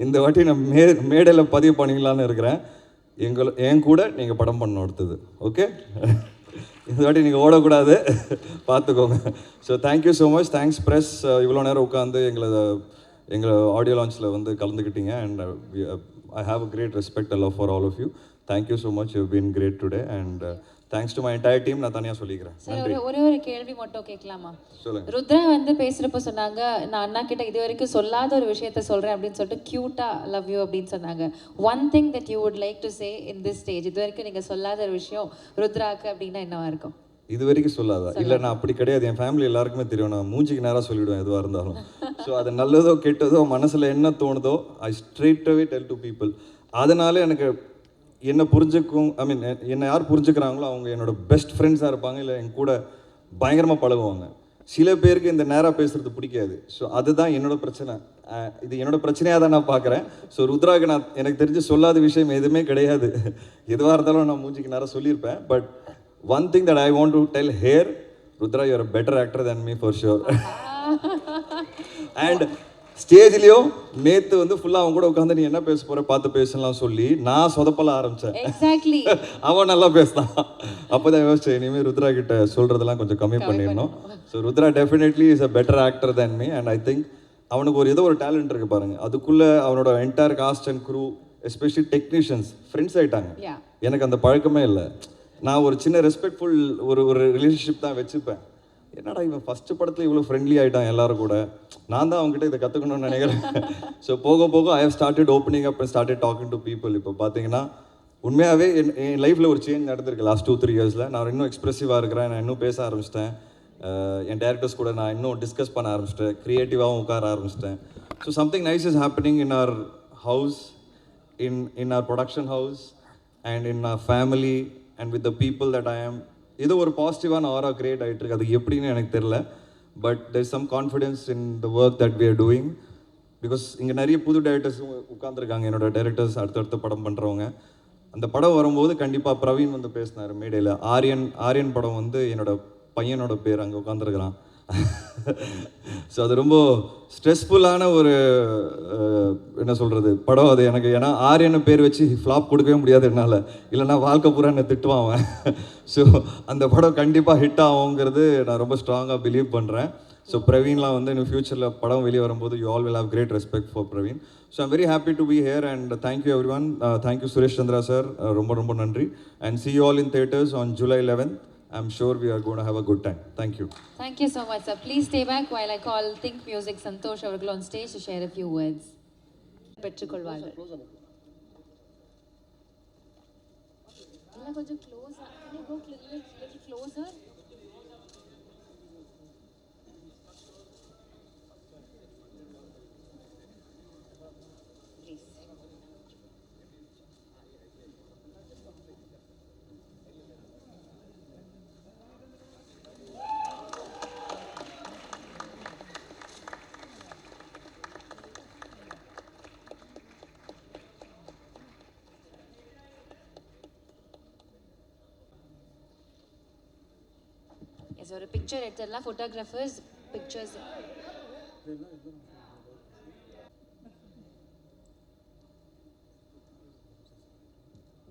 இந்த வாட்டி நான் மேடையில் பதிவு பண்ணிக்கலான்னு இருக்கிறேன். என் கூட நீங்கள் படம் பண்ணணும் அடுத்தது. ஓகே, இந்த வாட்டி நீங்கள் ஓடக்கூடாது, பார்த்துக்கோங்க. So thank you so much. Thanks press, இவ்வளோ நேரம் உட்காந்து எங்களை ஆடியோ லான்ச்சில் வந்து கலந்துக்கிட்டீங்க. And I have a great respect and love for all of you. Thank you so much, you been great today. And thanks to my entire team. நான் தனியாக சொல்லிக்கிறேன். சார் ஒரு கேள்வி மட்டும் கேட்கலாமா? சொல்லுங்கள். ருத்ரா வந்து பேசுகிறப்ப சொன்னாங்க, நான் அண்ணா கிட்ட இது வரைக்கும் சொல்லாத ஒரு விஷயத்த சொல்கிறேன் அப்படின்னு சொல்லிட்டு க்யூட்டாக லவ் யூ அப்படின்னு சொன்னாங்க. One thing that you would like to say in this stage, இது வரைக்கும் நீங்கள் சொல்லாத ஒரு விஷயம் ருத்ராக்கு அப்படின்னா என்னவா இருக்கும்? இது வரைக்கும் சொல்லாதா? இல்லை, நான் அப்படி கிடையாது. என் ஃபேமிலி எல்லாருக்குமே தெரியும், நான் மூஞ்சிக்கு நேராக சொல்லிவிடுவேன் எதுவாக இருந்தாலும். ஸோ அது நல்லதோ கெட்டதோ மனசில் என்ன தோணுதோ I straight away tell to people. அதனால எனக்கு என்னை புரிஞ்சுக்கும், ஐ மீன் என்னை யார் புரிஞ்சுக்கிறாங்களோ அவங்க என்னோட பெஸ்ட் ஃப்ரெண்ட்ஸாக இருப்பாங்க, இல்லை என் கூட பயங்கரமாக பழகுவாங்க. சில பேருக்கு இந்த நேராக பேசுகிறது பிடிக்காது. ஸோ அதுதான் என்னோட பிரச்சனை. இது என்னோட பிரச்சனையாக தான் நான் பார்க்குறேன். ஸோ ருத்ராக்கு நான் எனக்கு தெரிஞ்சு சொல்லாத விஷயம் எதுவுமே கிடையாது. எதுவாக இருந்தாலும் நான் மூஞ்சிக்கு நேராக சொல்லியிருப்பேன். But one thing that I want to tell here, Rudra, you are a better actor than me for sure. And ஸ்டேஜ்லேயும் நேற்று வந்து ஃபுல்லாக அவன் கூட உட்காந்து நீ என்ன பேச போகிற பார்த்து பேசலாம் சொல்லி நான் சொதப்பல ஆரம்பித்தேன். எக்ஸாக்ட்லி. அவன் நல்லா பேசினான். அப்போ தான் யோசிச்சேன், இனிமேல் ருத்ரா கிட்ட சொல்கிறதெல்லாம் கொஞ்சம் கம்மி பண்ணிடணும். So Rudra definitely is a better actor than me. And I think அவனுக்கு ஏதோ ஒரு டேலண்ட் இருக்குது பாருங்கள். அதுக்குள்ளே அவனோட entire cast and crew, especially technicians friends ஆகிட்டாங்க. எனக்கு அந்த பழக்கமே இல்லை. நான் ஒரு சின்ன ரெஸ்பெக்ட்ஃபுல் ஒரு ரிலேஷன்ஷிப் தான் வச்சுப்பேன். என்னடா இவன் ஃபஸ்ட்டு படத்தில் இவ்வளோ ஃப்ரெண்ட்லி ஆகிட்டான் எல்லாரும் கூட, நான் தான் அவங்ககிட்ட இதை கற்றுக்கணும்னு நினைக்கிறேன். ஸோ போக போக I have started opening up and started talking to people. இப்போ பார்த்தீங்கன்னா உண்மையாகவே என் லைஃப்பில் ஒரு சேஞ்ச் நடந்திருக்கு லாஸ்ட் 2-3 இயர்ஸில். நான் இன்னும் எக்ஸ்ப்ரெசிவாக இருக்கிறேன், நான் இன்னும் பேச ஆரம்பிச்சிட்டேன். என் டேரக்டர்ஸ் கூட நான் இன்னும் டிஸ்கஸ் பண்ண ஆரம்பிச்சிட்டேன், க்ரியேட்டிவாகவும் உட்கார ஆரம்பிச்சிட்டேன். So something nice is happening in our house, in our production house and in our family and with the people that I am. இது ஒரு பாசிட்டிவான ஆரா கிரியேட் ஆகிட்டு இருக்கு. அது எப்படின்னு எனக்கு தெரியல. But there is some confidence in the work that we are doing because இங்கே நிறைய புது டைரக்டர்ஸ் உட்காந்துருக்காங்க, என்னோட டைரக்டர்ஸ் அடுத்தடுத்த படம் பண்ணுறவங்க. அந்த படம் வரும்போது கண்டிப்பாக பிரவீன் வந்து பேசினார் மேடையில். ஆரியன் படம் வந்து என்னோட பையனோட பேர் அங்கே உட்காந்துருக்கிறான். ஸோ அது ரொம்ப ஸ்ட்ரெஸ்ஃபுல்லான ஒரு என்ன சொல்கிறது படம் அது எனக்கு. ஏன்னா ஆரியன்னு பேர் வச்சு ஃப்ளாப் கொடுக்கவே முடியாது என்னால், இல்லைனா வாழ்க்கை பூரா என்னை திட்டுவான் அவன். ஸோ அந்த படம் கண்டிப்பாக ஹிட் ஆகுங்கிறது நான் ரொம்ப ஸ்ட்ராங்காக பிலீவ் பண்ணுறேன். ஸோ பிரவீன்லாம் வந்து இன்னும் ஃப்யூச்சரில் படம் வெளியே வரும்போது you all will have great respect for Praveen. So I'm very happy to be here and thank you everyone. Thank you Suresh Chandra sir, ரொம்ப ரொம்ப நன்றி. And see you all in theatres on July 11th. I'm sure we are going to have a good time. Thank you. Thank you so much, sir. Please stay back while I call Think Music Santosh avargal on stage to share a few words. பெற்றுக்கொள்வார்கள். இல்ல கொஞ்சம் close. Can you go little closer? ஒரு picture எடுத்துடலாம். Photographers pictures.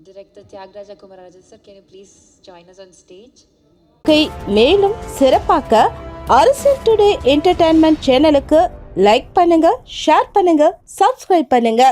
Director Thiagaraja Kumararajan sir, can you please join us on stage? மேலும் சிறப்பாக்க அரசல் today entertainment சேனலுக்கு like பண்ணுங்க, ஷேர் பண்ணுங்க, சப்ஸ்கிரைப் பண்ணுங்க.